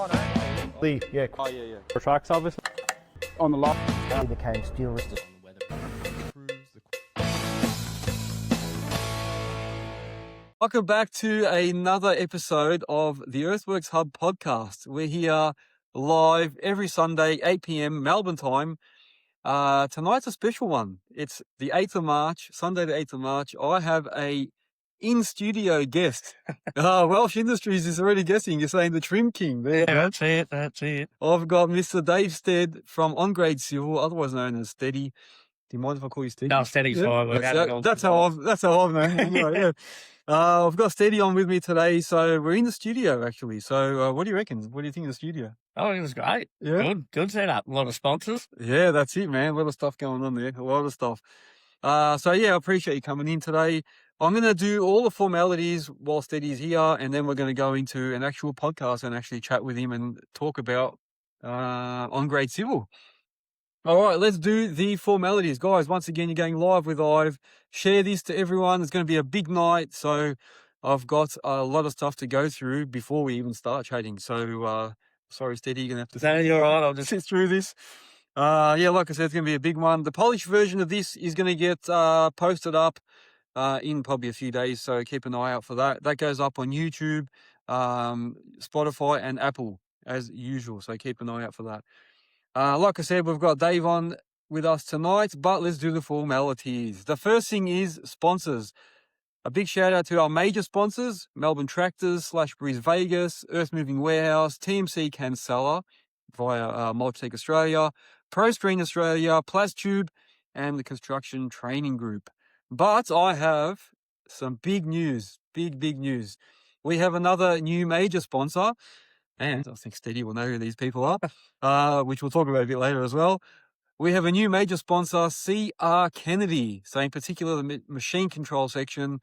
Yeah. Oh, yeah. For tracks, obviously. On the lot. became steel resistant. Welcome back to another episode of the Earthworks Hub Podcast. We're here live every Sunday, 8 p.m. Melbourne time. Tonight's a special one. It's the 8th of March, Sunday the 8th of March. I have a in-studio guest. Welsh Industries is already guessing. You're saying the Trim King there. Yeah, that's it. I've got Mr. Dave Stead from Ongrade Civil, otherwise known as Steady. Do you mind if I call you Steady? No, Steady's fine. That's how I've known. Anyway, yeah. I've got Steady on with me today, so we're in the studio actually. So, what do you reckon? What do you think of the studio? Oh, it was great. Yeah, Good setup. A lot of sponsors. yeah, that's it, man. A lot of stuff going on there. A lot of stuff. So yeah, I appreciate you coming in today. I'm going to do all the formalities while Steady's here, and then we're going to go into an actual podcast and actually chat with him and talk about Ongrade Civil. All right, let's do the formalities. Guys, once again, you're going live with Ive. Share this to everyone. It's going to be a big night, so I've got a lot of stuff to go through before we even start chatting. So, sorry, Steady, you're going to have to No, you're right. I'll just... sit through this. Yeah, like I said, it's going to be a big one. The polished version of this is going to get posted up in probably a few days, so keep an eye out for that. That goes up on YouTube, Spotify, and Apple, as usual, so keep an eye out for that. Like I said, we've got Dave on with us tonight, but let's do the formalities. The first thing is sponsors. A big shout out to our major sponsors, Melbourne Tractors, /Breeze Vegas, Earthmoving Warehouse, TMC Cancella via Multitech Australia, ProScreen Australia, Plastube, and the Construction Training Group. But I have some big news, big news. We have another new major sponsor, and I think Steady will know who these people are, which we'll talk about a bit later as well. We have a new major sponsor, CR Kennedy, so in particular the machine control section.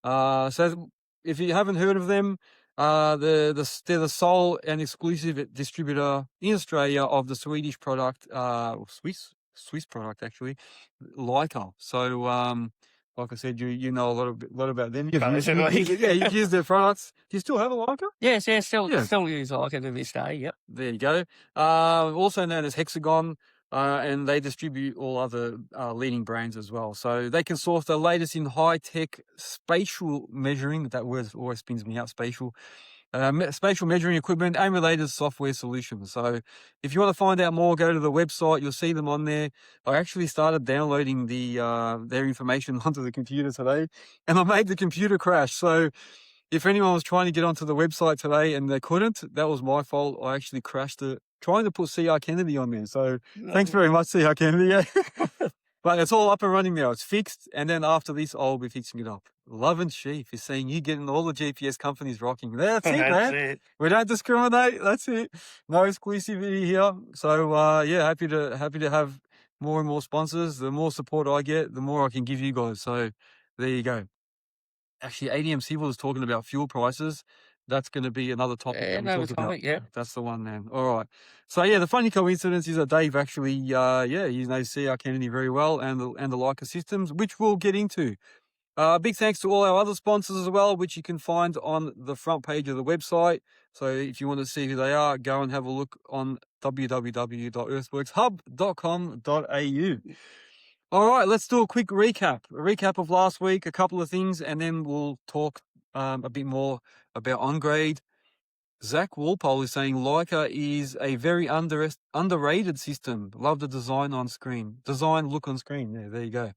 So if you haven't heard of them, they're the sole and exclusive distributor in Australia of the Swedish product, Swiss product actually, Leica. So like I said, you know a lot about them. You've used their products. Do you still have a Leica? Yes, still use Leica to this day, yep. There you go. Also known as Hexagon, and they distribute all other leading brands as well. So they can source the latest in high-tech spatial measuring. That word always spins me out, spatial measuring equipment and related software solutions. So if you want to find out more, go to the website. You'll see them on there. I actually started downloading their information onto the computer today, and I made the computer crash. So if anyone was trying to get onto the website today and they couldn't, that was my fault. I actually crashed it trying to put CR Kennedy on there. So thanks very much, CR Kennedy. Yeah. But it's all up and running now. It's fixed. And then after this, I'll be fixing it up. Love and Sheep is saying you're getting all the GPS companies rocking. That's it, man. It. We don't discriminate. That's it. No exclusivity here. So, yeah, happy to have more and more sponsors. The more support I get, the more I can give you guys. So there you go. Actually, ADM Civil is talking about fuel prices. That's going to be another topic. Yeah. That's the one, man. All right. So, yeah, the funny coincidence is that Dave actually, he knows CR Kennedy very well and the Leica systems, which we'll get into. Big thanks to all our other sponsors as well, which you can find on the front page of the website. So if you want to see who they are, go and have a look on www.earthworkshub.com.au. All right, let's do a quick recap. A recap of last week, a couple of things, and then we'll talk a bit more about Ongrade. Zach Walpole is saying Leica is a very underrated system. Love the design look on screen. Yeah, there you go.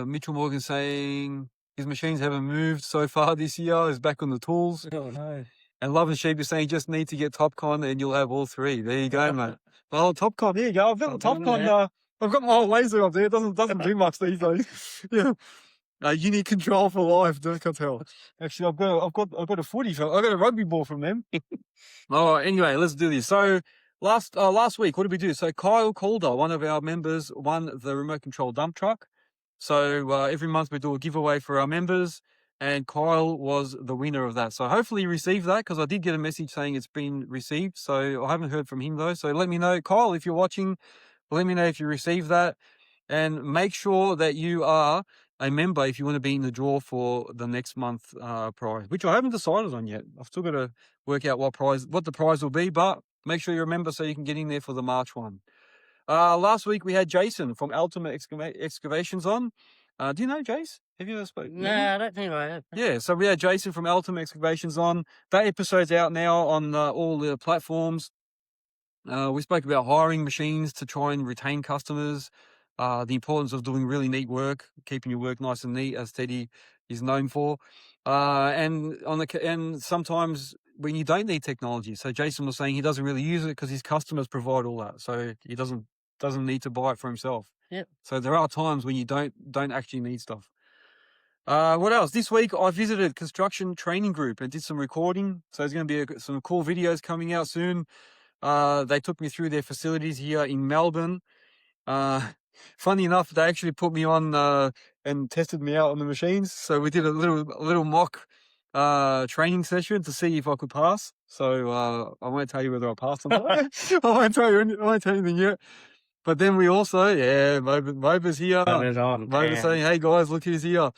Mitchell Morgan saying his machines haven't moved so far this year. He's back on the tools. Oh, no. And Love and Sheep is saying just need to get Topcon and you'll have all three. There you go, mate. Well, Topcon, there you go. I've got the Topcon. I've got my whole laser up there. It doesn't do much these days. Yeah. You need control for life, don't I tell? Actually, I've got a footy. I've got a rugby ball from them. All right. Anyway, let's do this. So last week, what did we do? So Kyle Calder, one of our members, won the remote control dump truck. So every month we do a giveaway for our members, and Kyle was the winner of that. So hopefully you received that, because I did get a message saying it's been received. So I haven't heard from him though. So let me know, Kyle, if you're watching. Let me know if you received that, and make sure that you are a member if you want to be in the draw for the next month prize, which I haven't decided on yet. I've still got to work out what the prize will be, but make sure you're a member so you can get in there for the March one. Last week we had Jason from Ultimate Excavations on. Do you know Jace? Have you ever spoken? No, I don't think I have. Yeah, so we had Jason from Ultimate Excavations on. That episode's out now on all the platforms. We spoke about hiring machines to try and retain customers, the importance of doing really neat work, keeping your work nice and neat, as Teddy is known for, and sometimes when you don't need technology. So Jason was saying he doesn't really use it because his customers provide all that, so he doesn't need to buy it for himself. Yep. So there are times when you don't actually need stuff. What else? This week I visited Construction Training Group and did some recording. So there's going to be some cool videos coming out soon. They took me through their facilities here in Melbourne. Funny enough, they actually put me on and tested me out on the machines. So we did a little mock training session to see if I could pass. So I won't tell you whether I passed or not. I won't tell you anything yet. But then we also, Moba's here. Moba's saying, "Hey guys, look who's here."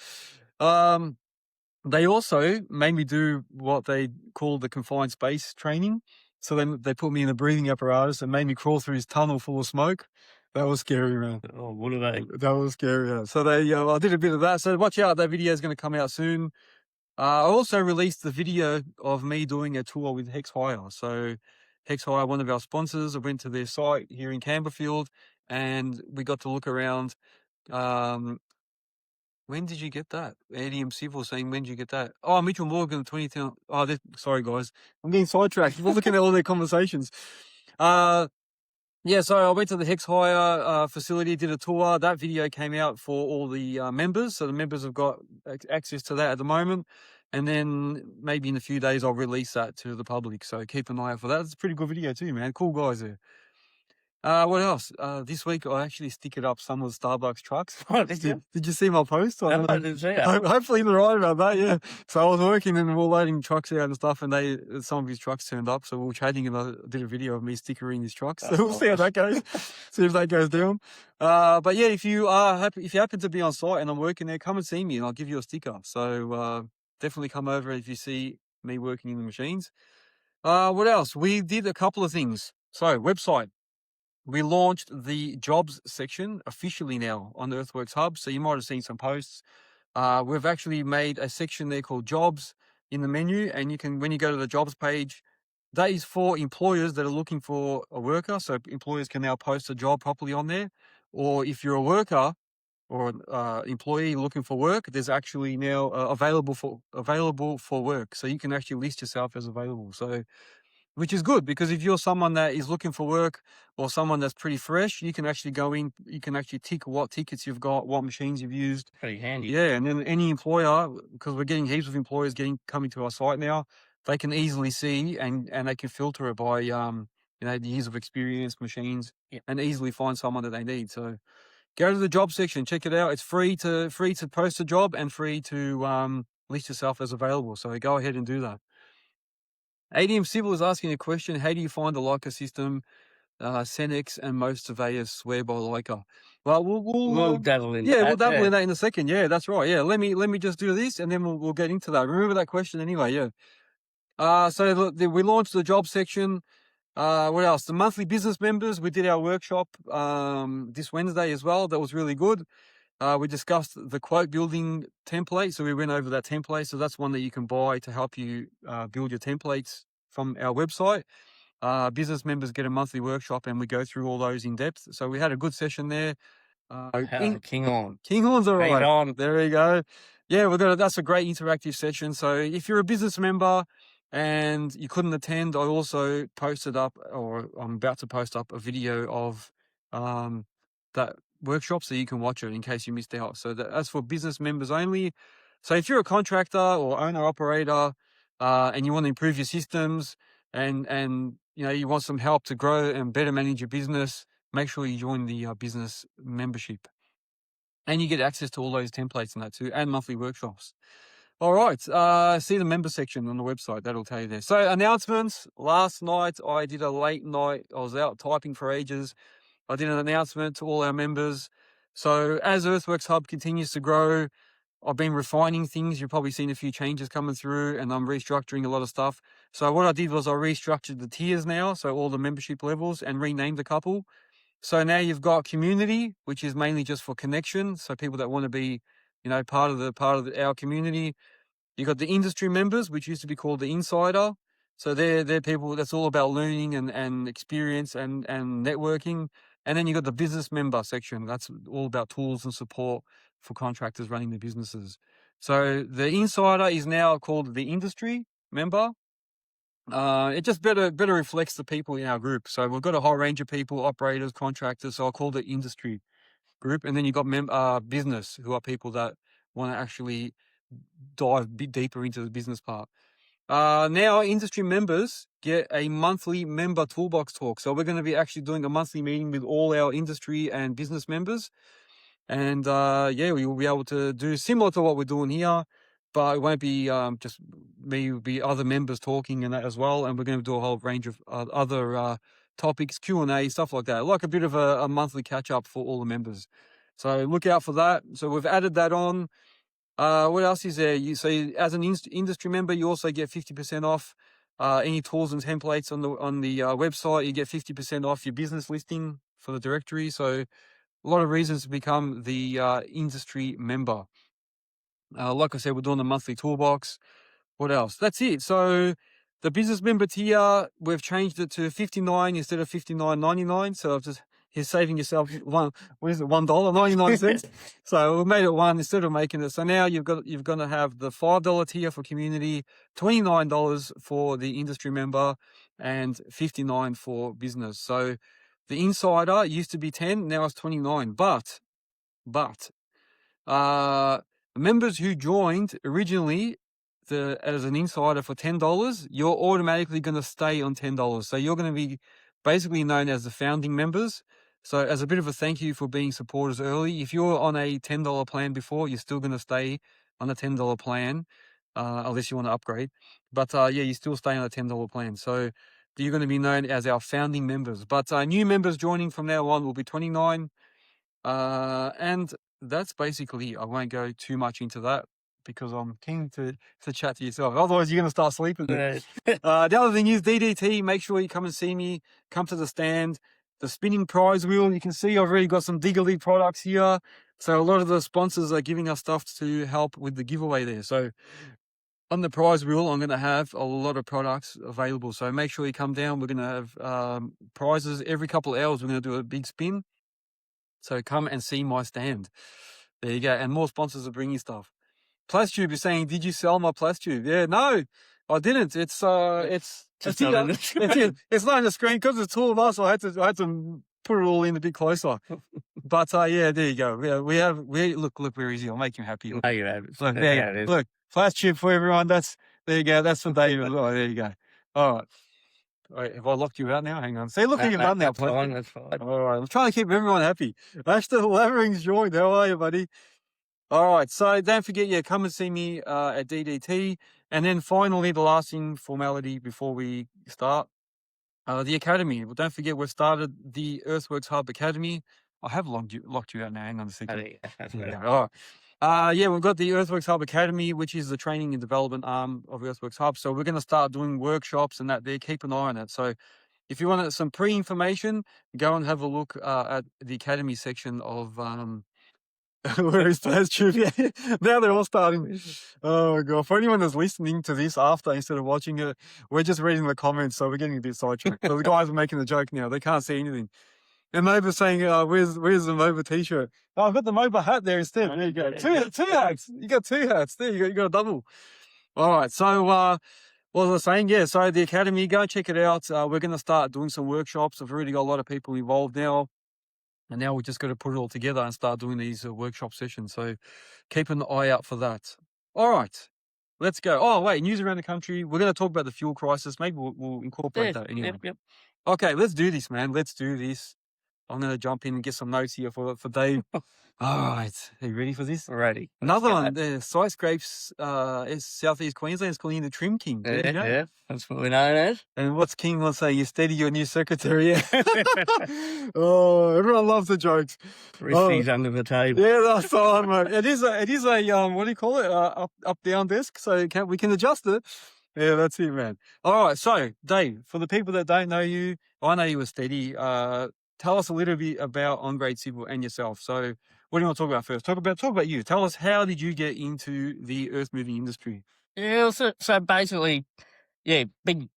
They also made me do what they call the confined space training. So then they put me in a breathing apparatus and made me crawl through this tunnel full of smoke. That was scary, man. Oh, what are they? That was scary. Yeah. So I did a bit of that. So watch out, that video is going to come out soon. I also released the video of me doing a tour with Hex Hire. So Hex Hire, one of our sponsors, I went to their site here in Campbellfield and we got to look around. When did you get that? ADM Civil saying, when did you get that? Oh, Mitchell Morgan, 2010. Oh, sorry, guys. I'm getting sidetracked. We're looking at all their conversations. So I went to the Hex Hire facility, did a tour. That video came out for all the members. So the members have got access to that at the moment. And then maybe in a few days, I'll release that to the public. So keep an eye out for that. It's a pretty good video too, man. Cool guys there. What else? This week I actually stickered up some of the Starbucks trucks. Oh, did you? Did you see my post? I didn't see it. Hopefully they're right about that, yeah. So I was working and we were loading trucks out and stuff, and some of his trucks turned up. So we were chatting and I did a video of me stickering his trucks. So we'll see how that goes. See if that goes down. But yeah, if you happen to be on site and I'm working there, come and see me and I'll give you a sticker. So definitely come over if you see me working in the machines. What else? We did a couple of things. So website. We launched the jobs section officially now on the Earthworks Hub. So you might have seen some posts. We've actually made a section there called jobs in the menu. And you can, when you go to the jobs page, that is for employers that are looking for a worker. So employers can now post a job properly on there. Or if you're a worker or an employee looking for work, there's actually now available for work. So you can actually list yourself as available. So, which is good, because if you're someone that is looking for work or someone that's pretty fresh, you can actually go in, you can actually tick what tickets you've got, what machines you've used. Pretty handy. Yeah, and then any employer, because we're getting heaps of employers coming to our site now, they can easily see and they can filter it by the years of experience, machines, and easily find someone that they need. So go to the job section, check it out. It's free to post a job and free to list yourself as available. So go ahead and do that. ADM Civil is asking a question: how do you find the Leica system? Cenex and most surveyors swear by Leica. Well, we'll dabble in. Yeah, we'll dabble in that in a second. Yeah, that's right. Yeah, let me just do this, and then we'll get into that. Remember that question anyway. Yeah. So we launched the job section. What else? The monthly business members. We did our workshop this Wednesday as well. That was really good. We discussed the quote building template. So we went over that template. So that's one that you can buy to help you build your templates from our website. Business members get a monthly workshop and we go through all those in depth. So we had a good session there. Kinghorn's all right. On. There we go. Yeah, that's a great interactive session. So if you're a business member and you couldn't attend, I also posted up, or I'm about to post up, a video of that workshop so you can watch it in case you missed out. So that's for business members only. So if you're a contractor or owner operator and you want to improve your systems and you want some help to grow and better manage your business, make sure you join the business membership. And you get access to all those templates and that too, and monthly workshops. All right, see the member section on the website. That'll tell you there. So announcements. Last night I did a late night. I was out typing for ages. I did an announcement to all our members So as Earthworks Hub continues to grow, I've been refining things. You've probably seen a few changes coming through, and I'm restructuring a lot of stuff. So what I did was I restructured the tiers now, so all the membership levels, and renamed a couple. So now you've got community, which is mainly just for connection. So people that want to be, part of our community. You've got the industry members, which used to be called the insider. So they're people that's all about learning and experience and networking. And then you've got the business member section. That's all about tools and support for contractors running their businesses. So the insider is now called the industry member. It just better reflects the people in our group. So we've got a whole range of people, operators, contractors. So I'll call it industry group. And then you've got business, who are people that want to actually dive a bit deeper into the business part. Now industry members get a monthly member toolbox talk. So we're going to be actually doing a monthly meeting with all our industry and business members. And we will be able to do similar to what we're doing here, but it won't be just me, it'll be other members talking and that as well. And we're going to do a whole range of other topics, Q&A, stuff like that, like a bit of a monthly catch up for all the members. So look out for that. So we've added that on. What else is there? As an industry member, you also get 50% off any tools and templates on the website. You get 50% off your business listing for the directory. So a lot of reasons to become the industry member. Like I said, we're doing the monthly toolbox. What else? That's it. So the business member tier, we've changed it to $59 instead of $59.99. So you're saving yourself $1.99. So we made it $1 instead of making it. So now you're going to have the $5 tier for community, $29 for the industry member, and $59 for business. So the insider used to be 10, now it's 29. But members who joined originally as an insider for $10, you're automatically going to stay on $10. So you're going to be basically known as the founding members. So as a bit of a thank you for being supporters early, if you're on a $10 plan before, you're still going to stay on a $10 plan, unless you want to upgrade. But you still stay on a $10 plan. So you're going to be known as our founding members. But new members joining from now on will be 29. And that's basically, I won't go too much into that because I'm keen to chat to yourself. Otherwise, you're going to start sleeping. Right. The other thing is DDT. Make sure you come and see me. Come to the stand. The spinning prize wheel. You can see I've already got some Digger League products here. So a lot of the sponsors are giving us stuff to help with the giveaway there. So on the prize wheel, I'm going to have a lot of products available. So make sure you come down. We're going to have prizes every couple of hours. We're going to do a big spin. So come and see my stand. There you go. And more sponsors are bringing stuff. Plastube is saying, did you sell my Plastube? Yeah, no, I didn't. It's not in the screen. It's not on the screen because there's two of us. I had to put it all in a bit closer. But there you go. Look, where is he? I'll make him happy. There you have it. Look, there you go. Look, Plastube for everyone. There you go. That's for David. Oh, there you go. All right. Wait, have I locked you out now? Hang on. See, look who you've done now. That's fine. All right. I'm trying to keep everyone happy. Ashton Lavering's joined. How are you, buddy? All right. So don't forget, come and see me at DDT. And then finally, the last formality before we start, the Academy. Well, don't forget, we've started the Earthworks Hub Academy. I have locked you out now. Hang on a second. That's right. All right. We've got the Earthworks Hub Academy, which is the training and development arm of Earthworks Hub. So we're going to start doing workshops and that there. Keep an eye on it. So if you want some pre-information, go and have a look at the Academy section of where is Plastube? Yeah. Now they're all starting. Oh, God. For anyone that's listening to this after instead of watching it, we're just reading the comments, so we're getting a bit sidetracked. So the guys are making the joke now. They can't see anything. And Moba's saying, where's the Moba t-shirt? Oh, I've got the Moba hat there instead. There you go. Two hats. You got two hats. There you got a double. All right. So, what was I saying? Yeah. So the Academy, go check it out. We're going to start doing some workshops. I've already got a lot of people involved now. And now we've just got to put it all together and start doing these workshop sessions. So keep an eye out for that. All right. Let's go. Oh, wait. News around the country. We're going to talk about the fuel crisis. Maybe we'll incorporate that anyway. Yep. Okay. Let's do this, man. Let's do this. I'm going to jump in and get some notes here for Dave. All right. Are you ready for this? Ready. Another one, the Skyscrapes is Southeast Queensland is calling the Trim King. There you go. Yeah, that's what we're known as. And what's King will say? You steady your new secretary. Yeah. Oh, everyone loves the jokes. Wristies under the table. Yeah, that's the one, mate. It is a what do you call it? Up down desk, so we can adjust it. Yeah, that's it, man. All right, so Dave, for the people that don't know you, I know you were steady. Tell us a little bit about Ongrade Civil and yourself. So, what do you want to talk about first? Talk about you. Tell us, how did you get into the earth moving industry? Yeah, so basically, yeah, big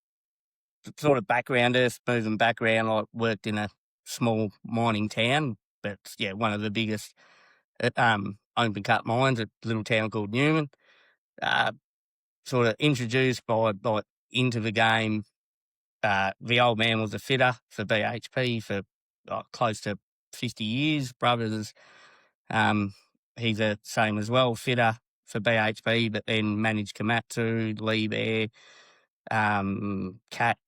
sort of background, earth moving background. I worked in a small mining town, but yeah, one of the biggest open cut mines, a little town called Newman. Sort of introduced by into the game. The old man was a fitter for BHP for close to 50 years. Brothers, he's the same as well, fitter for BHP, but then managed Komatsu, Lee Bear, Cat,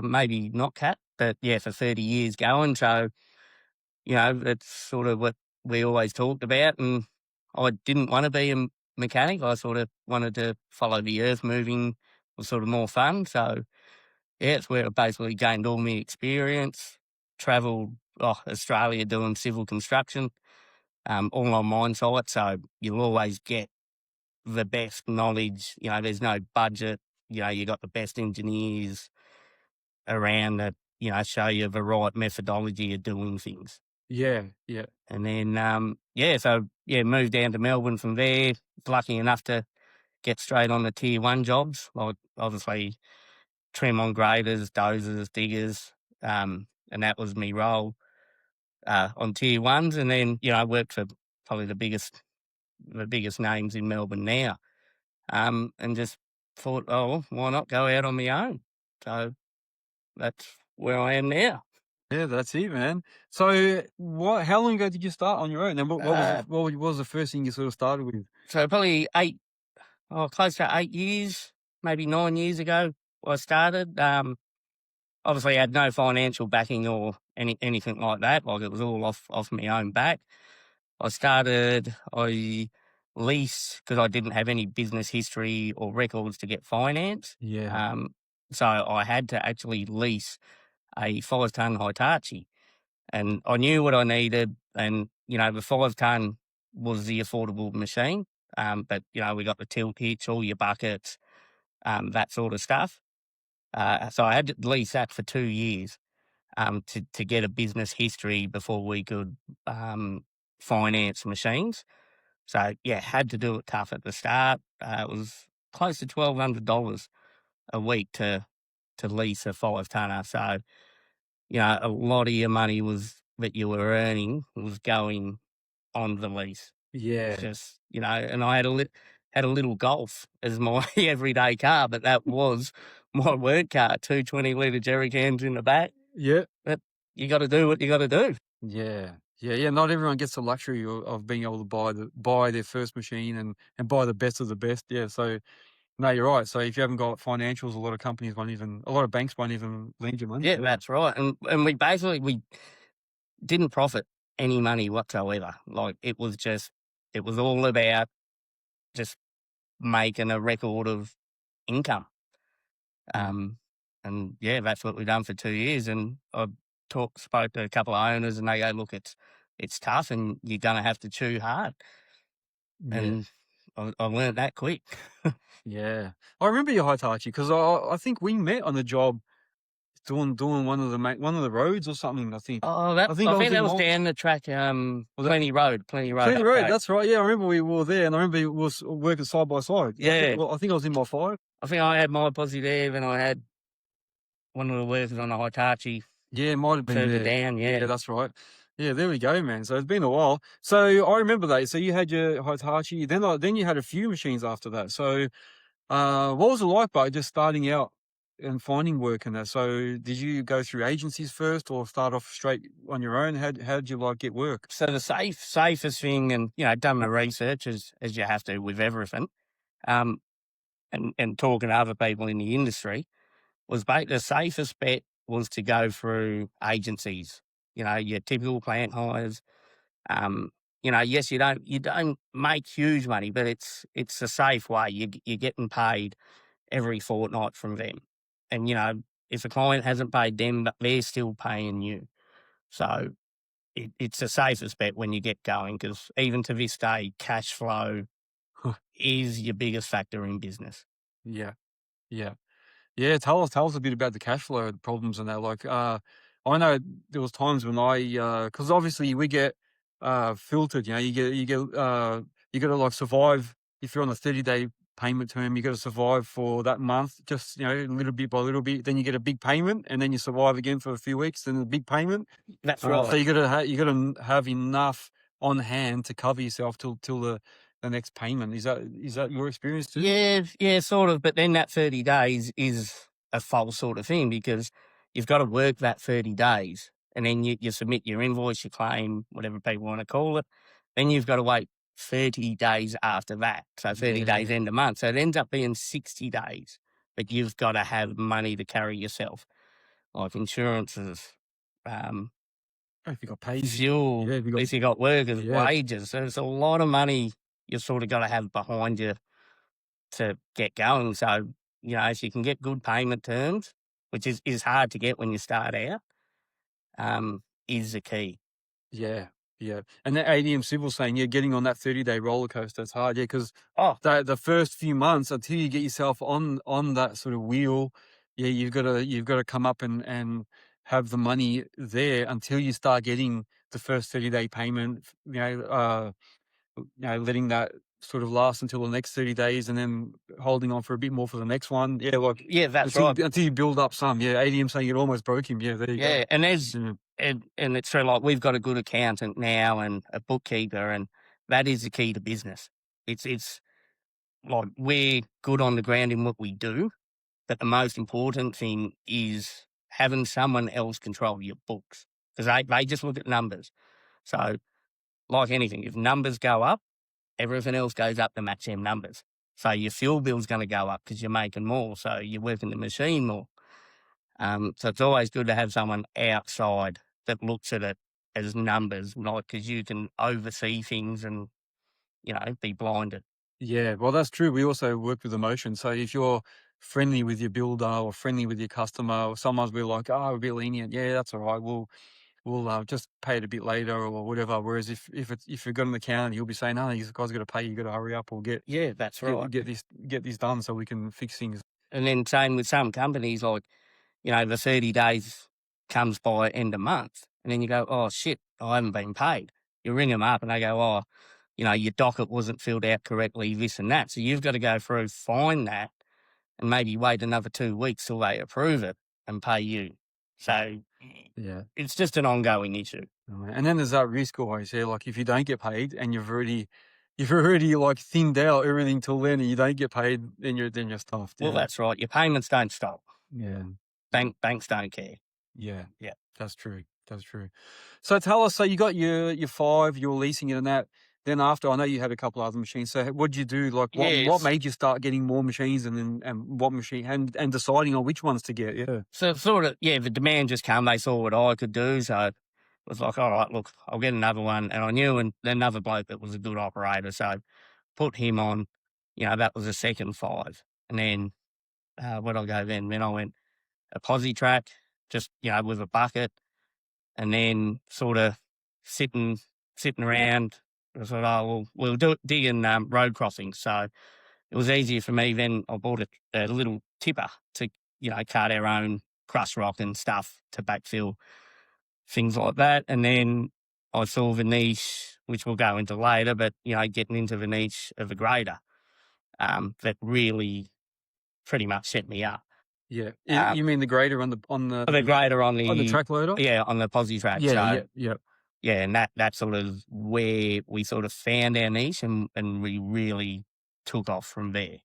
maybe not Cat, but yeah, for 30 years going. So, you know, that's sort of what we always talked about. And I didn't want to be a mechanic. I sort of wanted to follow the earth moving. It was sort of more fun. So, yeah, it's where I basically gained all my experience, travelled Australia doing civil construction, all on mine sites. So you'll always get the best knowledge. You know, there's no budget. You know, you got the best engineers around that, you know, show you the right methodology of doing things. Yeah. And then, moved down to Melbourne from there. Lucky enough to get straight on the tier 1 jobs, like obviously trim on graders, dozers, diggers, and that was me role on tier 1s. And then, you know, I worked for probably the biggest names in Melbourne now, and just thought, oh, why not go out on my own? So that's where I am now. Yeah, that's it, man. So, how long ago did you start on your own? And what was the first thing you sort of started with? So probably close to 8 years, maybe 9 years ago, I started. Obviously, I had no financial backing or anything like that. Like, it was all off my own back. I leased because I didn't have any business history or records to get finance. Yeah. So I had to actually lease a 5-ton Hitachi, and I knew what I needed. And, you know, the 5-ton was the affordable machine. But, you know, we got the tilt hitch, all your buckets, that sort of stuff. So I had to lease that for 2 years to get a business history before we could finance machines. So, yeah, had to do it tough at the start. It was close to $1,200 a week to lease a 5-tonner. So, you know, a lot of your money that you were earning was going on the lease. Yeah. It's just, you know, and I had a little Golf as my everyday car, but that was my work car, 2 20-litre jerry cans in the back. Yeah. But you got to do what you got to do. Yeah. Not everyone gets the luxury of being able to buy their first machine and buy the best of the best. Yeah. So, no, you're right. So if you haven't got financials, a lot of banks won't even lend you money. Yeah, that's right. And we didn't profit any money whatsoever. Like, it was all about just making a record of income. And yeah, that's what we've done for 2 years. And I spoke to a couple of owners, and they go, look, it's tough, and you're going to have to chew hard. Yeah. And I learned that quick. Yeah. I remember your Hitachi because I think we met on the job doing one of the roads or something. I think. I think that was down the track. Plenty Road. That's right. Yeah, I remember we were there, and I remember we was working side by side. Yeah. I think I was in my 5. I think I had my posse there, and I had one of the workers on the Hitachi. Yeah, it might have been further there. down. Yeah, that's right. Yeah, there we go, man. So it's been a while. So I remember that. So you had your Hitachi, then you had a few machines after that. So what was it like, but just starting out and finding work in that? So did you go through agencies first, or start off straight on your own? How did you get work? So the safest thing, and, you know, done the research as you have to with everything, and talking to other people in the industry, was the safest bet was to go through agencies. your typical plant hires. Yes, you don't make huge money, but it's a safe way. You're getting paid every fortnight from them, and if a client hasn't paid them, but they're still paying you, so it's the safest bet when you get going, because even to this day, cash flow is your biggest factor in business. Yeah. Yeah. Yeah, tell us a bit about the cash flow problems and that. Like, I know there was times when because obviously we get filtered. You got to like survive if you're on a 30-day payment term. You got to survive for that month, just little bit by little bit. Then you get a big payment, and then you survive again for a few weeks. Then a big payment. That's So right. you got to have enough on hand to cover yourself till the next payment. Is that your experience too? Yeah, sort of. But then that 30 days is a false sort of thing, because you've got to work that 30 days, and then you submit your invoice, your claim, whatever people want to call it. Then you've got to wait 30 days after that. So 30 days end a month. So it ends up being 60 days. But you've got to have money to carry yourself, like insurances, If you got paid, fuel, if you got workers, wages. So it's a lot of money you've sort of got to have behind you to get going. So, if you can get good payment terms, which is hard to get when you start out, is the key. Yeah, yeah. And that ADM Civil saying, getting on that 30-day roller coaster, it's hard. Yeah, because the first few months until you get yourself on that sort of wheel, you've got to come up and have the money there until you start getting the first 30-day payment. Letting that sort of last until the next 30 days, and then holding on for a bit more for the next one. Yeah, that's right. Until you build up some. Yeah, ADM saying it almost broke him. Yeah, there you go. Yeah, and and it's true. Like, we've got a good accountant now and a bookkeeper, and that is the key to business. It's like, we're good on the ground in what we do, but the most important thing is having someone else control your books, because they just look at numbers. So, like anything, if numbers go up, everything else goes up to match them numbers. So your fuel bill's going to go up because you're making more, so you're working the machine more. So it's always good to have someone outside that looks at it as numbers, because you can oversee things and, be blinded. Yeah, well, that's true. We also work with emotion. So if you're friendly with your builder or friendly with your customer, or sometimes we're like, we're a bit lenient. Yeah, that's all right. We'll just pay it a bit later or whatever. Whereas if you've got an account, you'll be saying, "No, these guys got to pay. You got to hurry up or get that's right. get this done so we can fix things." And then same with some companies, like, the 30 days comes by end of month, and then you go, oh shit, I haven't been paid. You ring them up and they go, oh, your docket wasn't filled out correctly, this and that. So you've got to go through, find that, and maybe wait another 2 weeks till they approve it and pay you. So yeah, it's just an ongoing issue. And then there's that risk always. Yeah, like if you don't get paid and you've already like thinned out everything till then, and you don't get paid, then you're stuffed. Well, that's right. Your payments don't stop. Yeah. Banks don't care. Yeah. Yeah. That's true. That's true. So tell us, so you got your 5, you're leasing it and that. Then after, I know you had a couple other machines. So what did you do? Like, what made you start getting more machines, and what machine, and deciding on which ones to get? Yeah. So sort of, the demand just came. They saw what I could do. So it was like, all right, look, I'll get another one. And I knew another bloke that was a good operator. So put him on, that was a second 5. And then, where'd I go then? Then I went a posi track, just, with a bucket. And then sort of sitting around, I thought, oh, we'll do it digging road crossings. So it was easier for me. Then I bought a little tipper to, cart our own crushed rock and stuff to backfill, things like that. And then I saw the niche, which we'll go into later, but, getting into the niche of a grader, that really pretty much set me up. Yeah. You mean the grader on the grader on the track loader? Yeah, on the posi track. Yeah, so, yeah, and that's sort of where we sort of found our niche, and we really took off from there.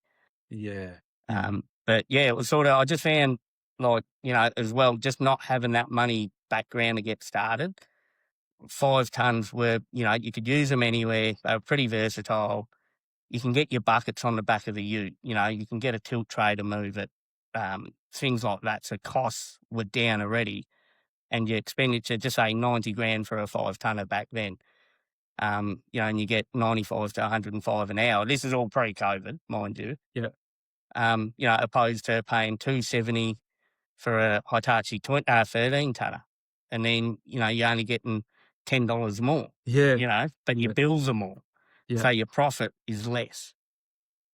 Yeah. But yeah, it was sort of, I just found, like, as well, just not having that money background to get started. 5 tons were, you could use them anywhere. They were pretty versatile. You can get your buckets on the back of the ute. You can get a tilt tray to move it. Things like that. So costs were down already. and your expenditure, just say 90 grand for a 5-tonner back then, you know, and you get 95 to 105 an hour. This is all pre-COVID, mind you. Yeah. You know, opposed to paying 270 for a Hitachi 13-tonner. And then, you know, you're only getting $10 more, Yeah. you know, but your Yeah. bills are more. Yeah. So your profit is less.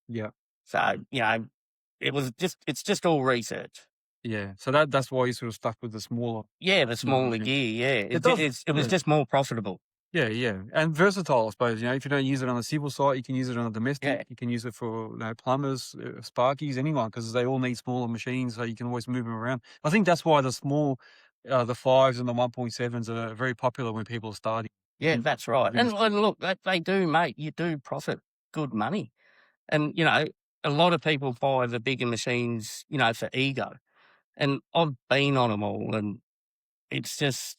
Yeah. So, you know, it's just all research. Yeah. So that's why you sort of stuck with the smaller. Yeah, the smaller machine. gear, yeah. does- It was yeah. just more profitable. Yeah, yeah, and versatile, I suppose. You know, if you don't use it on a civil site, you can use it on a domestic. Yeah. You can use it for plumbers, sparkies, anyone, because they all need smaller machines, so you can always move them around. I think that's why the small, the 5s and the 1.7s are very popular when people are starting. Yeah, that's right. Really And look, they do, mate. You do profit good money. And, you know, a lot of people buy the bigger machines, you know, for ego. And I've been on them all, and it's just,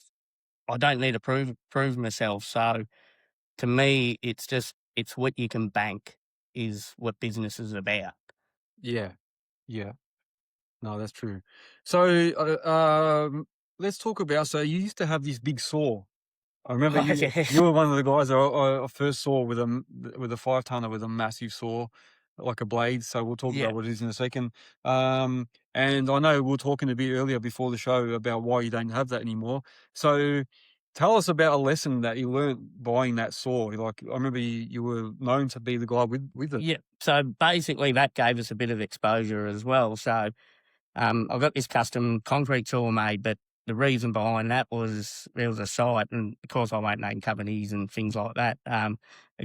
I don't need to prove myself. So to me, it's what you can bank is what business is about. Yeah, yeah. No, that's true. So let's talk about. So you used to have this big saw. I remember Oh, you. yeah. You were one of the guys I first saw with a 5-tonner with a massive saw, like a blade. So we'll talk Yeah. about what it is in a second. And I know we were talking a bit earlier before the show about why you don't have that anymore. So tell us about a lesson that you learned buying that saw. Like I remember you were known to be the guy with it. Yeah. So basically, that gave us a bit of exposure as well. So I got this custom concrete saw made, but the reason behind that was there was a site, and of course I won't name companies and things like that. A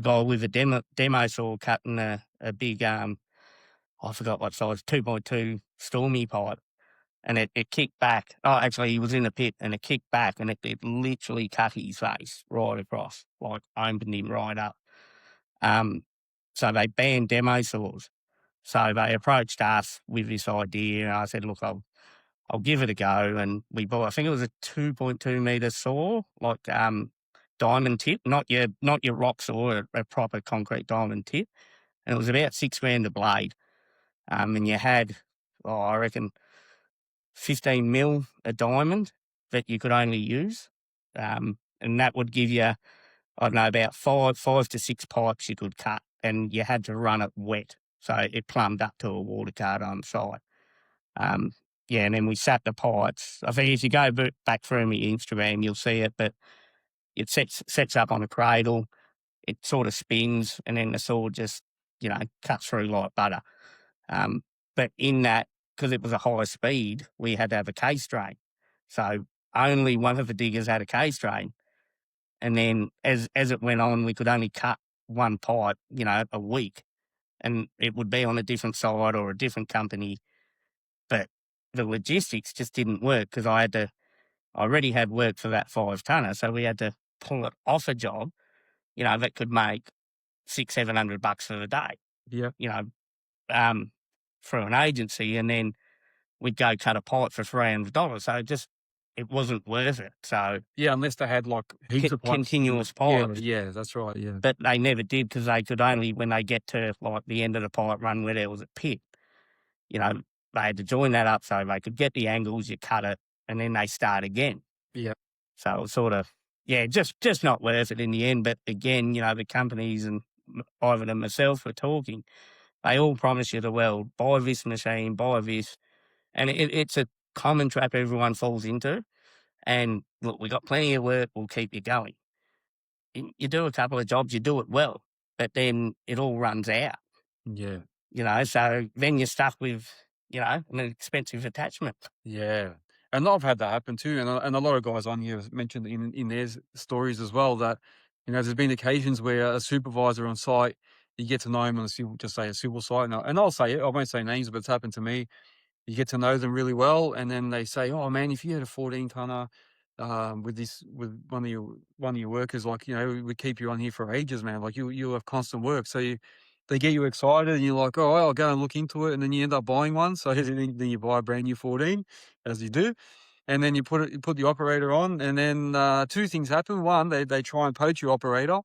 guy with a demo saw cutting a big, I forgot what size, 2.2 Stormy pipe, and it kicked back. Oh, actually, he was in the pit, and it kicked back, and it literally cut his face right across, like opened him right up. So they banned demo saws. So they approached us with this idea, and I said, look, I'll give it a go. And we bought, I think it was a 2.2 meter saw, like diamond tip, not your rock saw, a proper concrete diamond tip. And it was about $6,000 a blade. And you had, I reckon, 15 mil a diamond that you could only use. And that would give you, I don't know, about five to 6 pipes you could cut, and you had to run it wet. So it plumbed up to a water card on site. Yeah, and then we sat the pipes. I think if you go back through my Instagram, you'll see it, but it sets up on a cradle. It sort of spins, and then the saw just, you know, cuts through like butter. But in that, because it was a high speed, we had to have a case drain. So only one of the diggers had a case drain. And then as it went on, we could only cut one pipe, you know, a week. And it would be on a different site or a different company. But the logistics just didn't work because I already had work for that 5-tonner. So we had to pull it off a job, you know, that could make $600-700 for the day, Yeah. you know, for an agency. And then we'd go cut a pipe for $300. So it wasn't worth it. So Yeah, unless they had like heaps of pipes. continuous Yeah, pipes. yeah, that's right. Yeah. But they never did because they could only, when they get to like the end of the pipe run where there was a pit, you know, they had to join that up so they could get the angles, you cut it, and then they start again. Yeah. So it was sort of, yeah, just not worth it in the end. But again, you know, the companies and Ivan and myself were talking, they all promise you the world, buy this machine, buy this. And it's a common trap everyone falls into. And look, we got plenty of work, we'll keep you going. You do a couple of jobs, you do it well, but then it all runs out. Yeah. You know, so then you're stuck with, you know, an expensive attachment. Yeah. And I've had that happen too. And a lot of guys on here have mentioned in their stories as well that, you know, there's been occasions where a supervisor on site, you get to know him on a civil, just say a civil site. And I'll say it, I won't say names, but it's happened to me. You get to know them really well. And then they say, oh man, if you had a 14-tonner, with one of your workers, like, you know, we keep you on here for ages, man. Like you have constant work. So they get you excited and you're like, oh, I'll go and look into it. And then you end up buying one. So then you buy a brand new 14, as you do. And then you put the operator on. And then 2 things happen. One, they try and poach your operator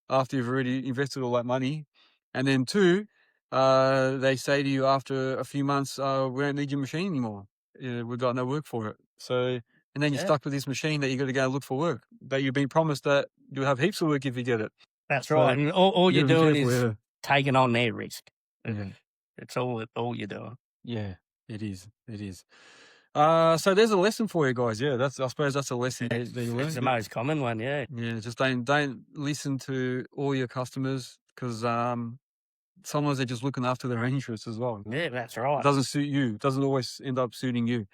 after you've already invested all that money. And then 2, they say to you after a few months, we don't need your machine anymore. We've got no work for it. So and then you're Yeah. stuck with this machine that you got to go look for work. That you've been promised that you'll have heaps of work if you get it. That's So, right. And all you you're gotta be doing careful, is taking on their risk. Yeah. It's all you're doing. Yeah, it is. It is. So there's a lesson for you guys. Yeah, I suppose that's a lesson that you It's the learn. most common one, yeah. Yeah, just don't listen to all your customers because sometimes they're just looking after their own interests as well. Yeah, that's It right. doesn't suit you. It doesn't always end up suiting you.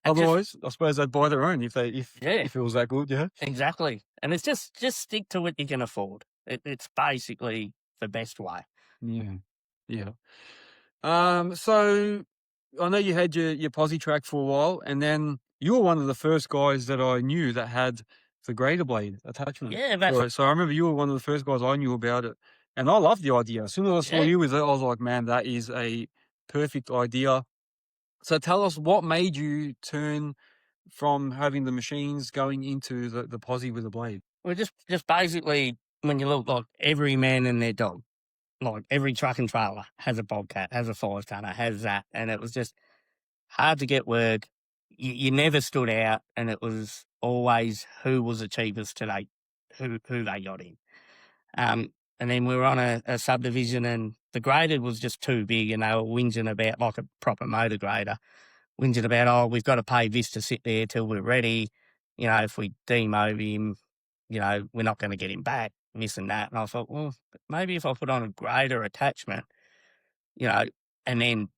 And just- Otherwise, I suppose they'd buy their own if Yeah. it was that good. Yeah. Exactly. And it's just stick to what you can afford. It's basically the best way. Yeah. Yeah. So I know you had your posi track for a while, and then you were one of the first guys that I knew that had the grader blade attachment. Yeah, that's So I remember you were one of the first guys I knew about it, and I loved the idea. As soon as I saw Yeah. you with it, I was like, man, that is a perfect idea. So tell us what made you turn from having the machines going into the posi with the blade. well, just basically when you look like every man and their dog, like every truck and trailer has a bobcat, has a 5-tonner, has that, and it was just hard to get work. You never stood out, and it was always who was the cheapest today, who they got in. And then we were on a subdivision, and the grader was just too big, and they were whinging about, like a proper motor grader, whinging about, oh, we've got to pay this to sit there till we're ready. You know, if we demob him, you know, we're not going to get him back, this and that. And I thought, well, maybe if I put on a grader attachment, you know, and then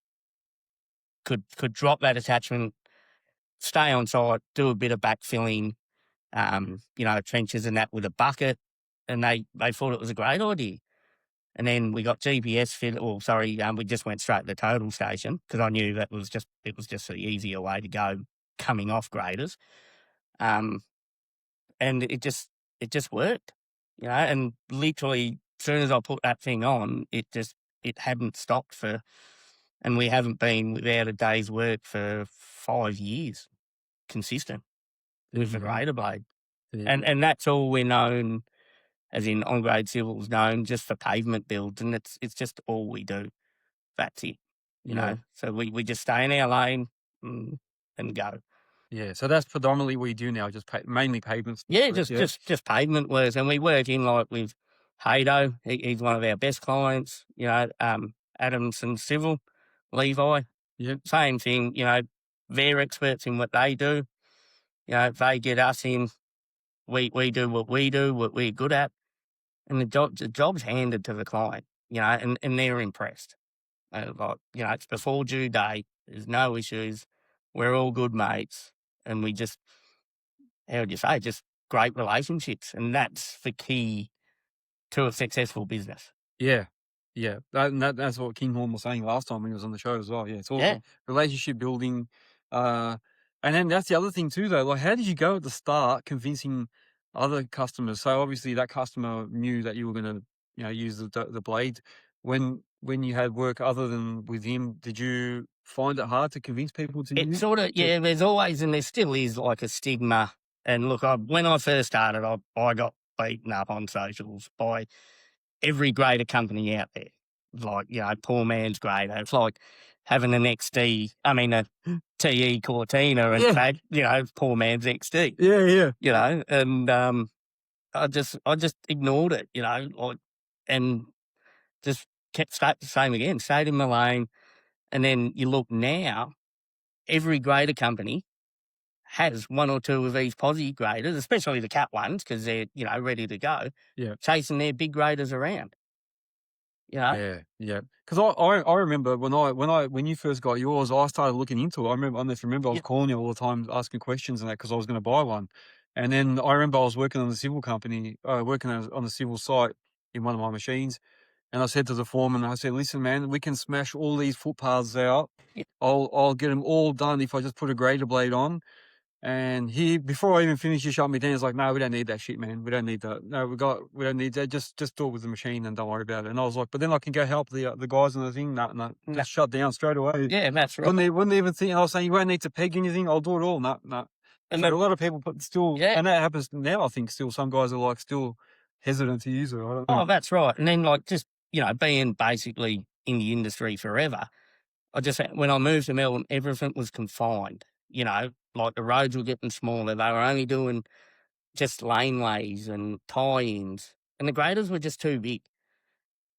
could drop that attachment, stay on site, do a bit of backfilling, you know, trenches and that with a bucket, and they thought it was a great idea. And then we got GPS fit. Well, sorry, we just went straight to the total station because I knew it was just the easier way to go coming off graders. And it just worked, you know. And literally, as soon as I put that thing on, it hadn't stopped and we haven't been without a day's work for 5 years, consistent with the grader blade. Yeah. And that's all we're known, as in Ongrade Civil is known just for pavement builds, and it's just all we do. That's it, you know. So we just stay in our lane and go. Yeah, so that's predominantly what you do now, just mainly pavements. Yeah, just pavement works, and we work in like with Haydo. He's one of our best clients. You know, Adamson Civil, Levi. Yeah. Same thing. You know, they're experts in what they do. You know, they get us in. We do what we do, what we're good at, and the job's handed to the client. You know, and they're impressed. Like, you know, it's before due date. There's no issues. We're all good mates, and we just, how would you say, just great relationships, and that's the key to a successful business. Yeah. Yeah. That's what King Horn was saying last time when he was on the show as well. Yeah. It's all relationship building. And then that's the other thing too, though. Like, how did you go at the start convincing other customers? So obviously that customer knew that you were going to, you know, use the blade. When you had work other than with him, did you find it hard to convince people to use it? Sort of, yeah. There's always, and there still is, like a stigma. And look, when I first started, I got beaten up on socials by every grader company out there. Like, you know, poor man's grader. It's like having an a TE Cortina, and fact, you know, poor man's XD. Yeah. You know, and I just ignored it, you know, like, and just kept the same again, stayed in my lane. And then you look now, every grader company has one or two of these posi graders, especially the Cat ones, because they're, you know, ready to go, chasing their big graders around. You know? Yeah. Because I remember when you first got yours, I started looking into it. I don't know if you remember, I was calling you all the time asking questions and that because I was going to buy one. And then I remember I was working on the civil company, working on the civil site in one of my machines. And I said to the foreman, I said, listen, man, we can smash all these footpaths out. Yeah. I'll get them all done if I just put a grader blade on. And before I even finished, he shut me down. He's like, no, we don't need that shit, man. We don't need that. No, we don't need that. Just do it with the machine and don't worry about it. And I was like, but then I can go help the guys on the thing. No, just shut down straight away. Yeah, that's right. Wouldn't even think. I was saying, you won't need to peg anything. I'll do it all. No. And a lot of people and that happens now, I think, still. Some guys are like still hesitant to use it. I don't know. Oh, that's right. And then, like, just, you know, being basically in the industry forever, when I moved to Melbourne, everything was confined. you know, like the roads were getting smaller. They were only doing just laneways and tie-ins, and the graders were just too big.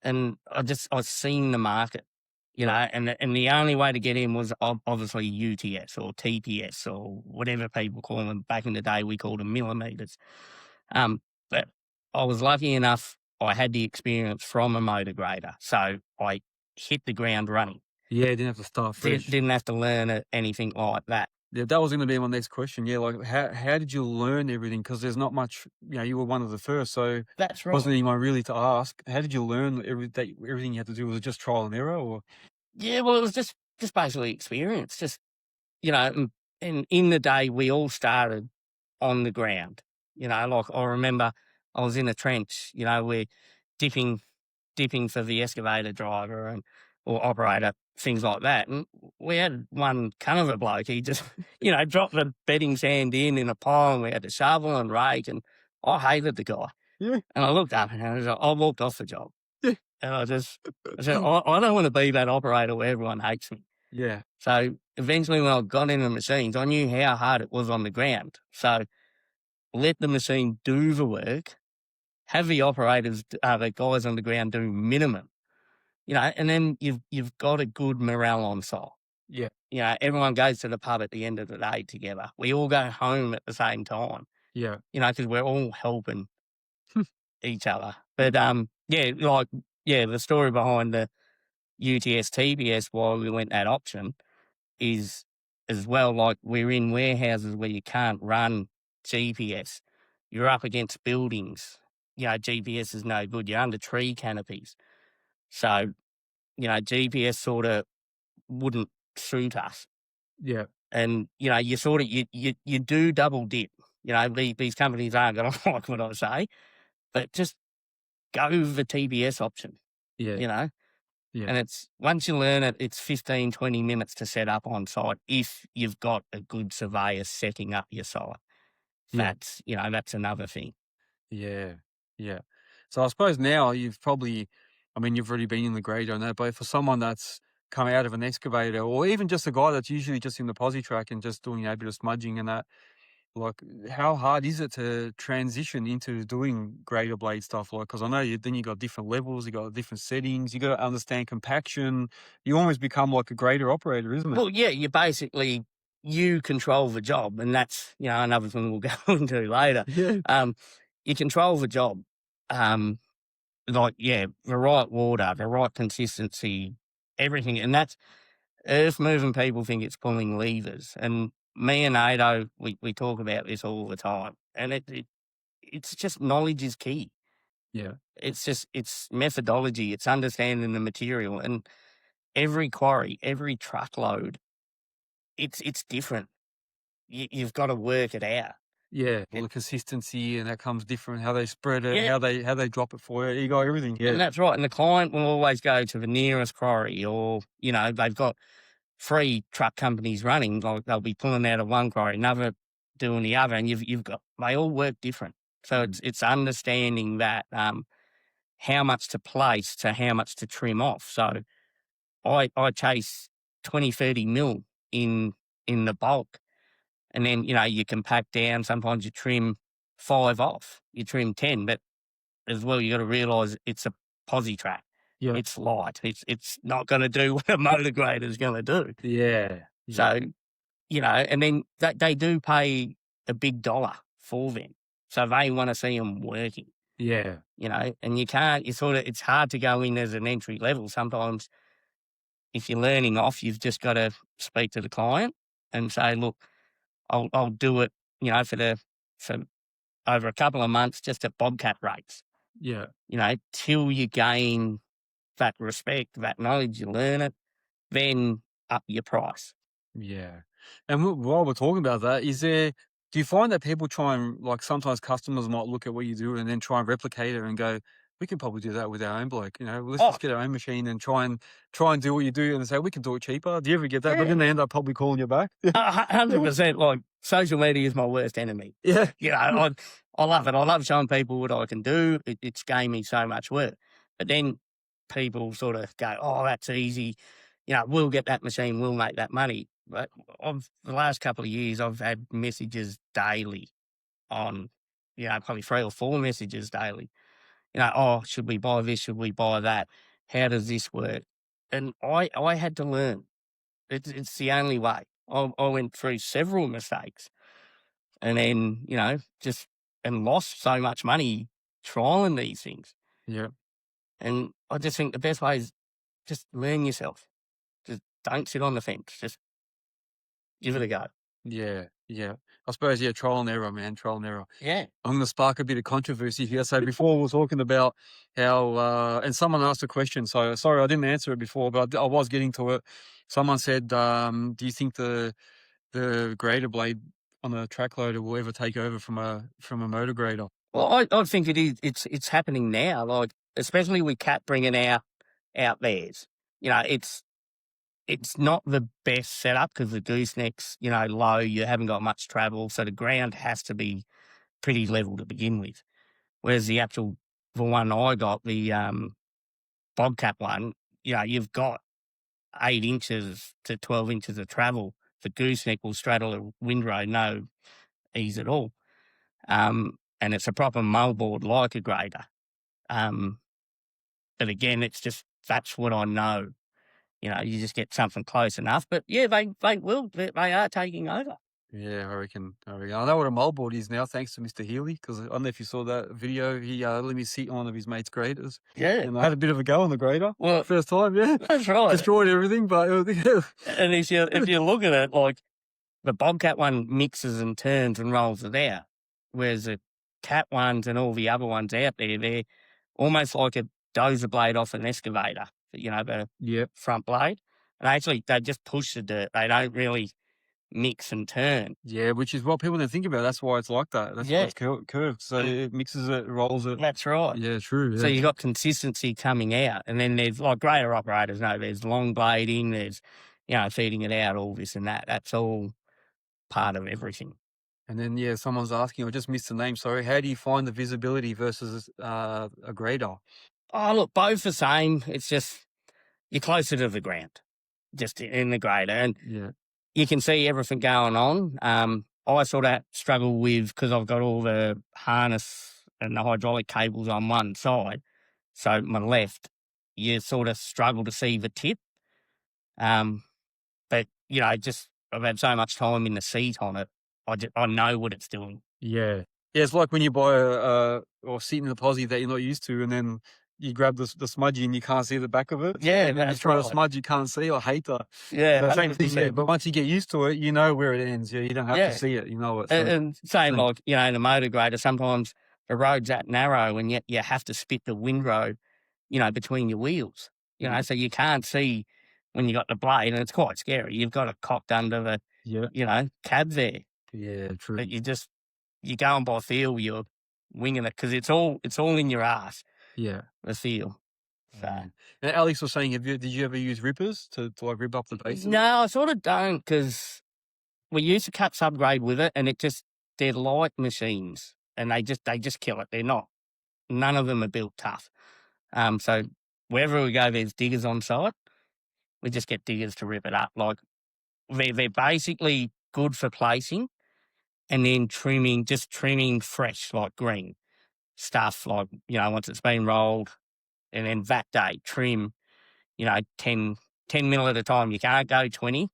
And I seen the market, you Yeah. know, and the only way to get in was obviously UTS or TPS or whatever people call them. Back in the day, we called them millimeters. But I was lucky enough, I had the experience from a motor grader, so I hit the ground running. Yeah, didn't have to start fresh. Didn't have to learn anything like that. Yeah, that was going to be my next question. Yeah, like how did you learn everything? Because there's not much, you were one of the first, so That's right. wasn't anyone really to ask. How did you learn everything you had to do? Was it just trial and error, or? Yeah, well, it was just basically experience. Just, you know, and in the day, we all started on the ground. You know, like I remember I was in a trench, you know, we're dipping for the excavator driver or operator, things like that. And we had one kind of a bloke, he just, you know, dropped the bedding sand in a pile, and we had to shovel and rake, and I hated the guy. Yeah. And I looked up and I walked off the job. Yeah. And I said, I don't want to be that operator where everyone hates me. Yeah. So eventually when I got in the machines, I knew how hard it was on the ground. So let the machine do the work, have the operators, the guys on the ground do minimum, you know, and then you've got a good morale on site. Yeah. You know, everyone goes to the pub at the end of the day together. We all go home at the same time, Yeah. you know, because we're all helping each other. But the story behind the UTS TPS why we went that option is as well, like we're in warehouses where you can't run GPS. You're up against buildings. You know, GPS is no good. You're under tree canopies. So, you know, GPS sort of wouldn't suit us. Yeah. And, you know, you sort of, you do double dip. You know, these companies aren't going to like what I say, but just go the TBS option, Yeah. you know. Yeah. And it's, once you learn it, it's 15, 20 minutes to set up on site if you've got a good surveyor setting up your site. Yeah. That's, you know, that's another thing. Yeah. Yeah. So I suppose now you've probably, you've already been in the grader and that, but for someone that's come out of an excavator, or even just a guy that's usually just in the posi track and just doing a bit of smudging and that, like, how hard is it to transition into doing grader blade stuff? Like, because I know then you got different levels, you got different settings, you got to understand compaction. You almost become like a grader operator, isn't it? Well, yeah, you control the job, and that's, you know, another thing we'll go into later. Yeah. You control the job. The right water, the right consistency, everything. And that's, earth moving people think it's pulling levers. And me and Ado, we talk about this all the time. And it's just knowledge is key. Yeah. It's methodology, it's understanding the material. And every quarry, every truckload, it's different. You've got to work it out. Yeah. Well, the consistency and that comes different, how they spread it, Yeah. how they drop it for you. You got everything. Yeah. And that's right. And the client will always go to the nearest quarry, or, you know, they've got 3 truck companies running. Like they'll be pulling out of one quarry, another doing the other, and they all work different. So it's understanding that how much to place to how much to trim off. So I chase 20, 30 mil in the bulk, and then, you know, you compact down. Sometimes you trim 5 off, you trim 10, but as well, you got to realise it's a posi track. Yeah. It's light. It's not going to do what a motor grader is going to do. Yeah. So, you know, and then they do pay a big dollar for them. So they want to see them working. Yeah. You know, and it's hard to go in as an entry level. Sometimes if you're learning off, you've just got to speak to the client and say, look, I'll do it, you know, for over a couple of months just at bobcat rates. Yeah. You know, till you gain that respect, that knowledge, you learn it, then up your price. Yeah. And while we're talking about that, do you find that people try and, like, sometimes customers might look at what you do and then try and replicate it and go, we can probably do that with our own bloke, you know, let's just get our own machine and try and do what you do, and say, we can do it cheaper. Do you ever get that? Yeah. But then they end up probably calling you back. 100%. Like, social media is my worst enemy. Yeah. You know, I love it. I love showing people what I can do. It's gained me so much work. But then people sort of go, oh, that's easy. You know, we'll get that machine, we'll make that money. But the last couple of years, I've had messages daily on, probably 3 or 4 messages daily. Oh, should we buy this? Should we buy that? How does this work? And I had to learn. It's the only way. I went through several mistakes, and then and lost so much money trialing these things. Yeah. And I just think the best way is just learn yourself. Just don't sit on the fence. Just give it a go. Yeah. I suppose, trial and error, man. Trial and error. Yeah. I'm going to spark a bit of controversy here. So before we were talking about how, and someone asked a question. So sorry, I didn't answer it before, but I was getting to it. Someone said, do you think the grader blade on a track loader will ever take over from a motor grader? Well, I think it is. It's happening now. Like, especially with Cat bringing out theirs. It's not the best setup because the gooseneck's low. You haven't got much travel, so the ground has to be pretty level to begin with. Whereas the one I got, the Bobcat one, you've got 8 inches to 12 inches of travel. The gooseneck will straddle a windrow, no ease at all. And it's a proper moldboard like a grader. But again, that's what I know. You just get something close enough. But yeah, they will. They are taking over. Yeah, I reckon. I know what a moldboard is now, thanks to Mr. Healy, because I don't know if you saw that video. He let me sit on one of his mates' graders. Yeah. And I had a bit of a go on the grader. Well, first time, yeah. That's right. Destroyed everything, but And if you look at it, like the Bobcat one mixes and turns and rolls it out, whereas the Cat ones and all the other ones out there, they're almost like a dozer blade off an excavator. The front blade. And they just push the dirt. They don't really mix and turn. Yeah, which is what people don't think about. That's why it's like that. That's why it's curved. So it mixes it, rolls it. That's right. Yeah, true. Yeah. So you've got consistency coming out. And then there's, like grader operators know, there's long blading, there's, feeding it out, all this and that. That's all part of everything. And then, someone's asking, I just missed the name, sorry. How do you find the visibility versus a grader? Oh, look, both the same. It's just you're closer to the ground, just in the grader. And you can see everything going on. I sort of struggle with, because I've got all the harness and the hydraulic cables on one side, so my left, you sort of struggle to see the tip. But, I've had so much time in the seat on it, I know what it's doing. Yeah. Yeah, it's like when you buy or sit in a posi that you're not used to, and then you grab the smudgy and you can't see the back of it. Yeah, and then you try to smudge, you can't see. I hate that. Yeah, That's same thing, yeah. But once you get used to it, you know where it ends. Yeah, you don't have to see it. You know it. So. And same like in a motor grader, sometimes the road's that narrow, and yet you have to spit the windrow, between your wheels. So you can't see when you got the blade, and it's quite scary. You've got it cocked under the cab there. Yeah, true. But you're going by feel. You're winging it because it's all in your ass. Yeah, the feel. So. And Alex was saying, did you ever use rippers to like rip up the base? No, I sort of don't, because we used to cut subgrade with it, and they're light machines, and they just kill it. They're not. None of them are built tough. So wherever we go, there's diggers on site. We just get diggers to rip it up. Like they're basically good for placing, and then trimming fresh, like green stuff, like, once it's been rolled, and then that day trim, 10 mil at a time. You can't go 20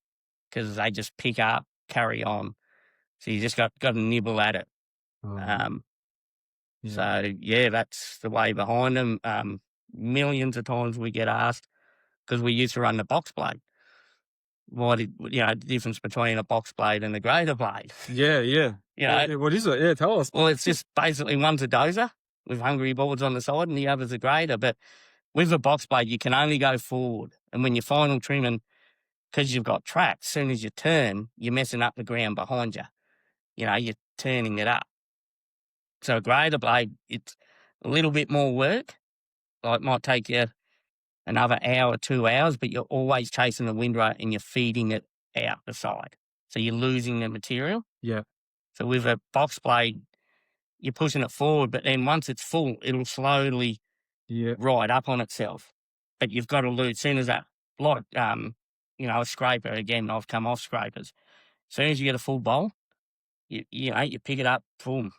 because they just pick up, carry on. So you just got to nibble at it. So that's the way behind them. Millions of times we get asked, because we used to run the box blade. The difference between a box blade and a grader blade. Yeah. What is it? Yeah, tell us. Well, it's just basically one's a dozer with hungry boards on the side, and the other's a grader. But with a box blade, you can only go forward. And when you're final trimming, because you've got track, as soon as you turn, you're messing up the ground behind you. You're turning it up. So a grader blade, it's a little bit more work. Like, it might take you another hour, 2 hours, but you're always chasing the windrow and you're feeding it out the side. So you're losing the material. Yeah. So with a box blade, you're pushing it forward, but then once it's full, it'll slowly ride up on itself. But you've got to lose, as soon as that, like a scraper, again, I've come off scrapers. As soon as you get a full bowl, you pick it up, boom,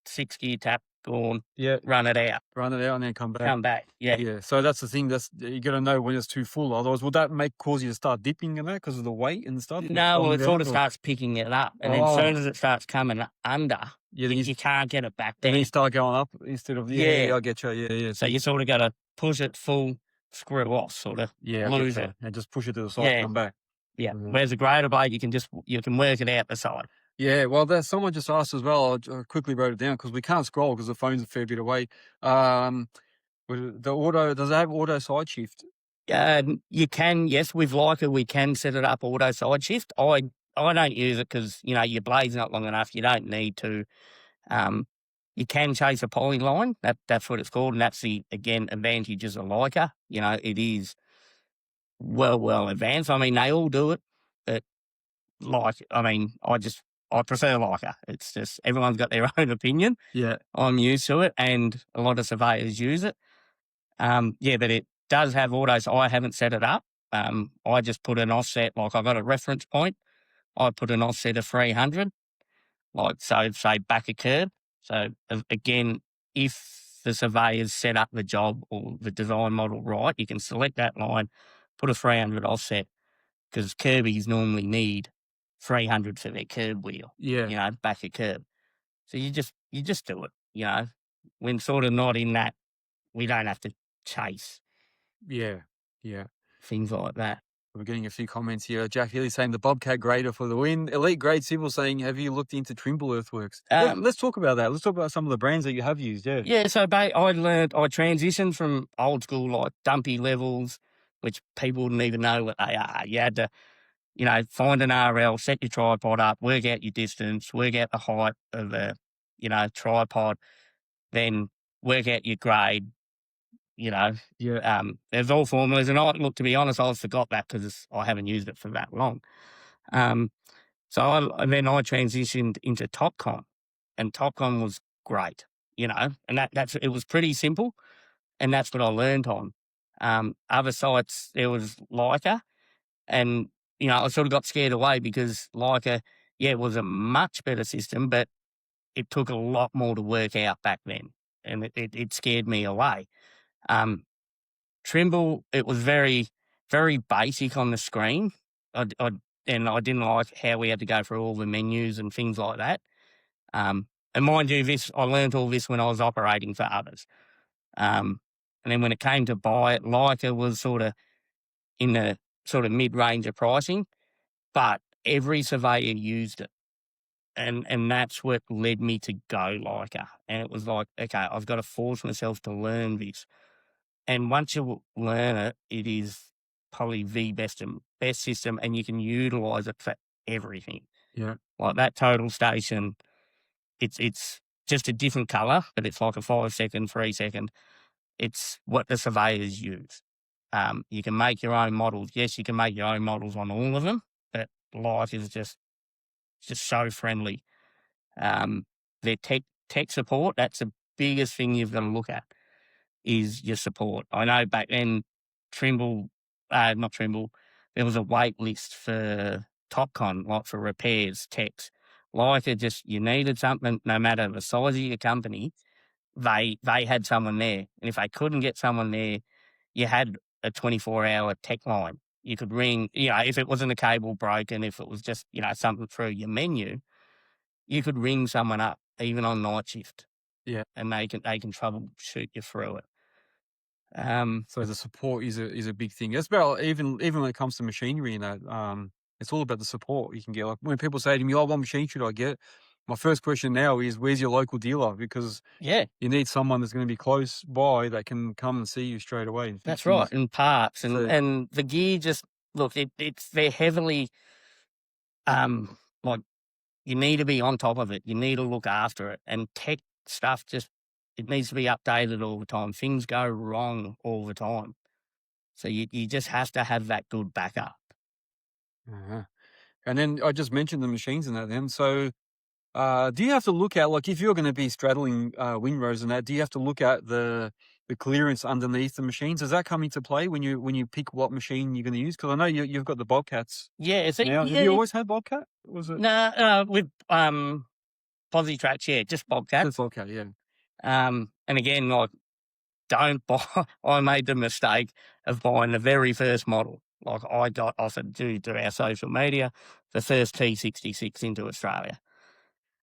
6-gear tap, gone, Yeah. run it out, Run it out and then come back. Yeah. Yeah. So that's the thing. You got to know when it's too full. Otherwise, would that cause you to start dipping in that because of the weight and stuff? No, well, it Falling sort of down, or- starts picking it up. And then as soon as it starts coming under, Yeah, then you can't get it back then down. you start going up instead of Yeah. I get you. Yeah. So you sort of got to push it full, screw off, sort of I lose get you. it. And just push it to the side, Yeah. and come back. Yeah. Mhm. Whereas a grader blade, you can work it out the side. Yeah, well, there's someone just asked as well. I quickly wrote it down because we can't scroll because the phone's a fair bit away. Does it have auto side shift? You can, yes, with Leica, we can set it up auto side shift. I don't use it because, your blade's not long enough. You don't need to. You can chase a poly line. That's what it's called. And that's the, again, advantages of Leica. It is well advanced. I mean, they all do it. But I prefer Leica. It's just everyone's got their own opinion. Yeah. I'm used to it, and a lot of surveyors use it. But it does have autos. I haven't set it up. I just put an offset, like I got a reference point. I put an offset of 300, say back a curb. So again, if the surveyors set up the job or the design model right, you can select that line, put a 300 offset, because curbies normally need 300 for their curb wheel. Yeah. Back a curb. So you just do it. When sort of not in that, we don't have to chase. Yeah. Things like that. We're getting a few comments here. Jack Healy saying the Bobcat grader for the win. Elite Grade Civil saying, have you looked into Trimble Earthworks? Let's talk about that. Let's talk about some of the brands that you have used. Yeah. Yeah. So I transitioned from old school, like dumpy levels, which people wouldn't even know what they are. You had to, find an RL, set your tripod up, work out your distance, work out the height of the, tripod, then work out your grade. There's all formulas, and to be honest, I forgot that because I haven't used it for that long. Then I transitioned into Topcon, and Topcon was great, and it was pretty simple, and that's what I learned on. Other sites, there was Leica, and, I sort of got scared away because Leica, it was a much better system, but it took a lot more to work out back then, and it scared me away. Trimble, it was very, very basic on the screen. I didn't like how we had to go through all the menus and things like that. And mind you, I learned all this when I was operating for others. And then when it came to buy it, Leica was sort of in the sort of mid-range of pricing, but every surveyor used it. And that's what led me to go Leica. And it was like, okay, I've got to force myself to learn this. And once you learn it, it is probably the best system, and you can utilize it for everything. Yeah. Like that total station, it's just a different color, but it's like a 5-second, 3-second. It's what the surveyors use. You can make your own models. Yes, you can make your own models on all of them, but Leica is just so friendly. Their tech support, that's the biggest thing you've got to look at, is your support. I know back then, not Trimble, there was a wait list for Topcon, like for repairs, techs. Leica, you needed something, no matter the size of your company, they had someone there. And if they couldn't get someone there, you had a 24-hour tech line. You could ring, if it wasn't a cable broken, if it was just, something through your menu, you could ring someone up, even on night shift. Yeah. And they can troubleshoot you through it. So the support is a big thing. It's about even when it comes to machinery and that. It's all about the support you can get. Like when people say to me, "Oh, what machine should I get?" My first question now is, "Where's your local dealer?" Because you need someone that's going to be close by that can come and see you straight away. And That's right, and parts and the gear. Just look, they're heavily like you need to be on top of it. You need to look after it, and tech stuff it needs to be updated all the time. Things go wrong all the time. So you just have to have that good backup. Uh-huh. And then I just mentioned the machines and that then. So do you have to look at, like if you're going to be straddling windrows and that, do you have to look at the the clearance underneath the machines. Does that come into play when you pick what machine you're going to use? Because I know you've got the Bobcats Yeah, so, now. Have you always had Bobcat? Was it no, with Posi tracks, yeah, just Bobcat. just Bobcat? Yeah. And again, like, don't buy. I made the mistake of buying the very first model. Like, I got offered due to our social media the first T66 into Australia,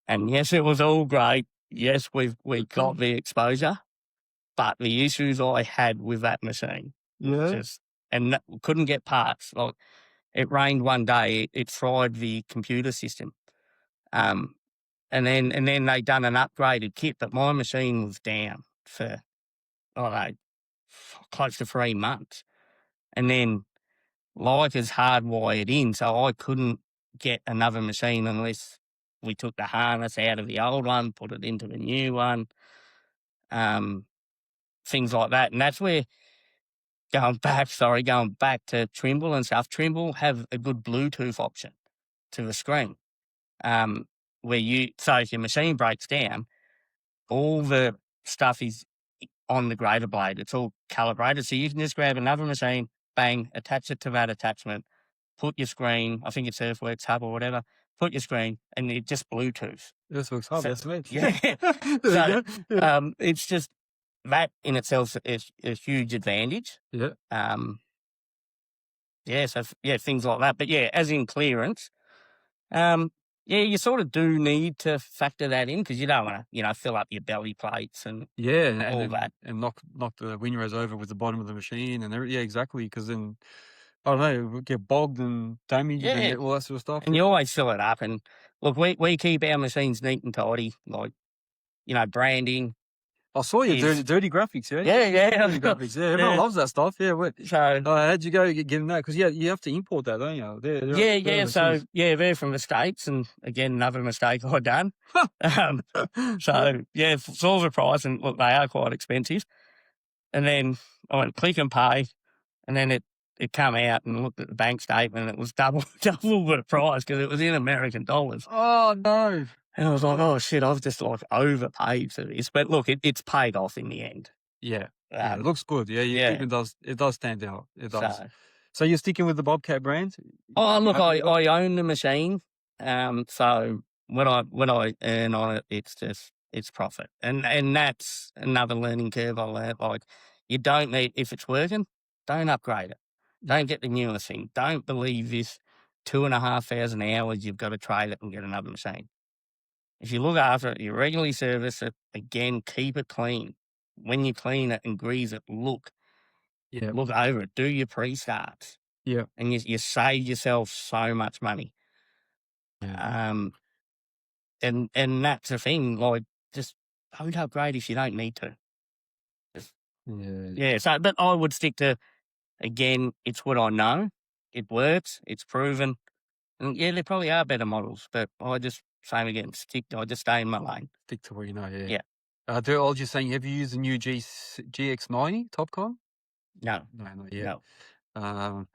and yes, it was all great. Yes, we got the exposure, but the issues I had with that machine, Yeah. couldn't get parts. Like, it rained one day, it fried the computer system. And then they done an upgraded kit, but my machine was down for, I don't know, close to 3 months. And then Leica's hardwired in, so I couldn't get another machine unless we took the harness out of the old one, put it into the new one, things like that. And that's where, going back to Trimble and stuff, Trimble have a good Bluetooth option to the screen, so if your machine breaks down, all the stuff is on the grader blade. It's all calibrated, so you can just grab another machine, bang, attach it to that attachment, put your screen, I think it's Earthworks Hub or whatever, put your screen, and it just Bluetooth. Earthworks Hub, So- that's it. Yeah. There you go. Yeah. It's just, that in itself is a huge advantage. Yeah. Things like that. But yeah, as in clearance, you sort of do need to factor that in, because you don't want to, fill up your belly plates and Yeah, all and that. and knock the windrows over with the bottom of the machine and yeah, exactly. Because then I don't know, it would get bogged and damaged Yeah. and all that sort of stuff. And you always fill it up. And look, we keep our machines neat and tidy, like, branding. I saw your is- dirty graphics, yeah. Yeah. Dirty graphics, yeah. Everyone Yeah. loves that stuff. Yeah. So, How'd you go getting that? Because you have to import that, don't you? They're so, overseas. they're from the States. And again, another mistake I done. So, saw the price, and look, they are quite expensive. And then I went click and pay, and then it come out and looked at the bank statement, and it was double the price because it was in American dollars. Oh no. And I was like, oh shit, I've just like overpaid for this. But look, it's paid off in the end. Yeah. Yeah, it Um, looks good. Yeah, yeah. it does stand out. It does. so, So you're sticking with the Bobcat brand? look, Happy I with that? own the machine. So when I earn on it, it's profit. And that's another learning curve I learned. Like, you don't need, if it's working, don't upgrade it. Don't get the newest thing. Don't believe this 2,500 hours you've got to trade it and get another machine. If you look after it, you regularly service it, again, keep it clean. When you clean it and grease it, look Yeah. over it, do your pre-starts. Yeah. And you save yourself so much money. Yeah. And that's the thing, like, just don't upgrade if you don't need to. Yeah. Yeah, so, but I would stick to, again, it's what I know. It works. It's proven. And yeah, there probably are better models, but I just, same again, I just stay in my lane. Stick to what you know, yeah. Yeah. I was just saying, have you used the new GX90 Topcon? No. No, not yet. No.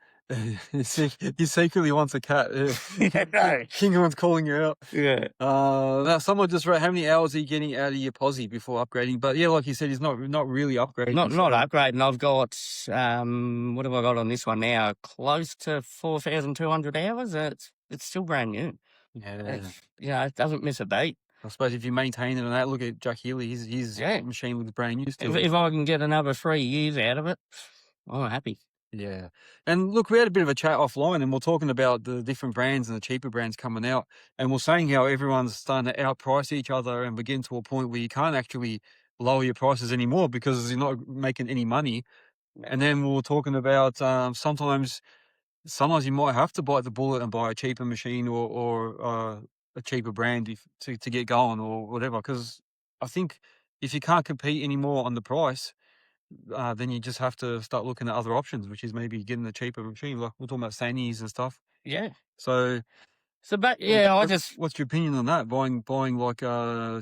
He secretly wants a cat. No. Kinghorn's calling you out. Yeah. Now someone just wrote, how many hours are you getting out of your posi before upgrading? But yeah, like you said, he's not really upgrading. Not so- upgrading. I've got, what have I got on this one now? Close to 4,200 hours. It's still brand new. Yeah. It doesn't miss a beat. I suppose if you maintain it and that, look at Jack Healy, his Yeah. machine looks brand new still. If I can get another 3 years out of it, I'm happy. Yeah. And look, we had a bit of a chat offline and we're talking about the different brands and the cheaper brands coming out. And we're saying how everyone's starting to outprice each other and begin to a point where you can't actually lower your prices anymore because you're not making any money. And then we were talking about sometimes you might have to bite the bullet and buy a cheaper machine or a cheaper brand to get going or whatever. Because I think if you can't compete anymore on the price, then you just have to start looking at other options, which is maybe getting a cheaper machine. Like we're talking about Sany's and stuff. Yeah. So, But yeah, what's your opinion on that? Buying like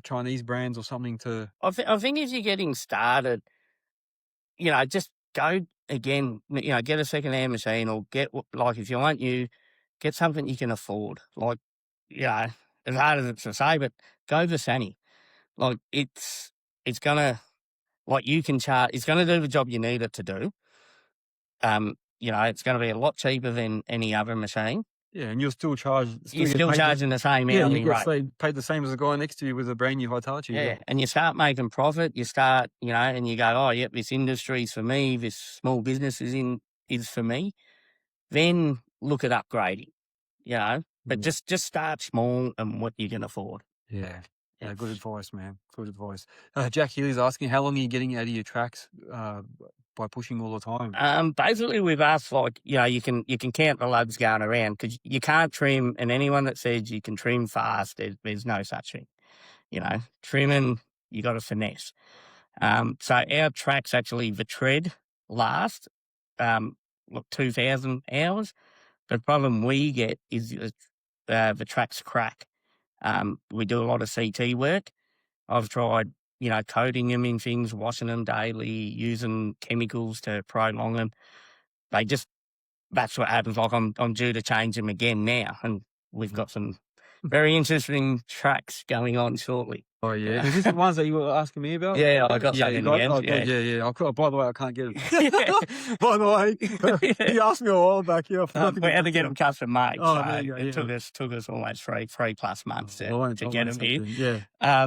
Chinese brands or something to. I think if you're getting started, just go again. Get a second-hand machine or like if you want get something you can afford. Like, as hard as it's to say, but go the Sany. Like it's gonna what you can charge, it's going to do the job you need it to do. It's going to be a lot cheaper than any other machine. Yeah, and you'll still charge. You're still charging the same hourly you rate. get paid the same as the guy next to you with a brand new Hitachi. Yeah, and you start making profit. You start, and you go, oh, yep, this industry's for me. This small business is for me. Then look at upgrading, But just start small and what you can afford. Yeah. Yeah, good advice, man. Good advice. Jack Healy's asking, how long are you getting out of your tracks by pushing all the time? Basically, with us, like, you can count the lugs going around because you can't trim, and anyone that says you can trim fast, there's no such thing. Trimming, you got to finesse. So our tracks actually, the tread last, 2,000 hours. The problem we get is the tracks crack. We do a lot of CT work. I've tried, coating them in things, washing them daily, using chemicals to prolong them. That's what happens. Like I'm due to change them again now, and we've got some very interesting tracks going on shortly. Oh, yeah. Is this the ones that you were asking me about? Yeah, I got that in the end. Yeah. By the way, I can't get it. By the way, you asked me a while back. Yeah, we had to get them custom made. Oh, so there you go, it took us almost 3+ months to get them here. Yeah.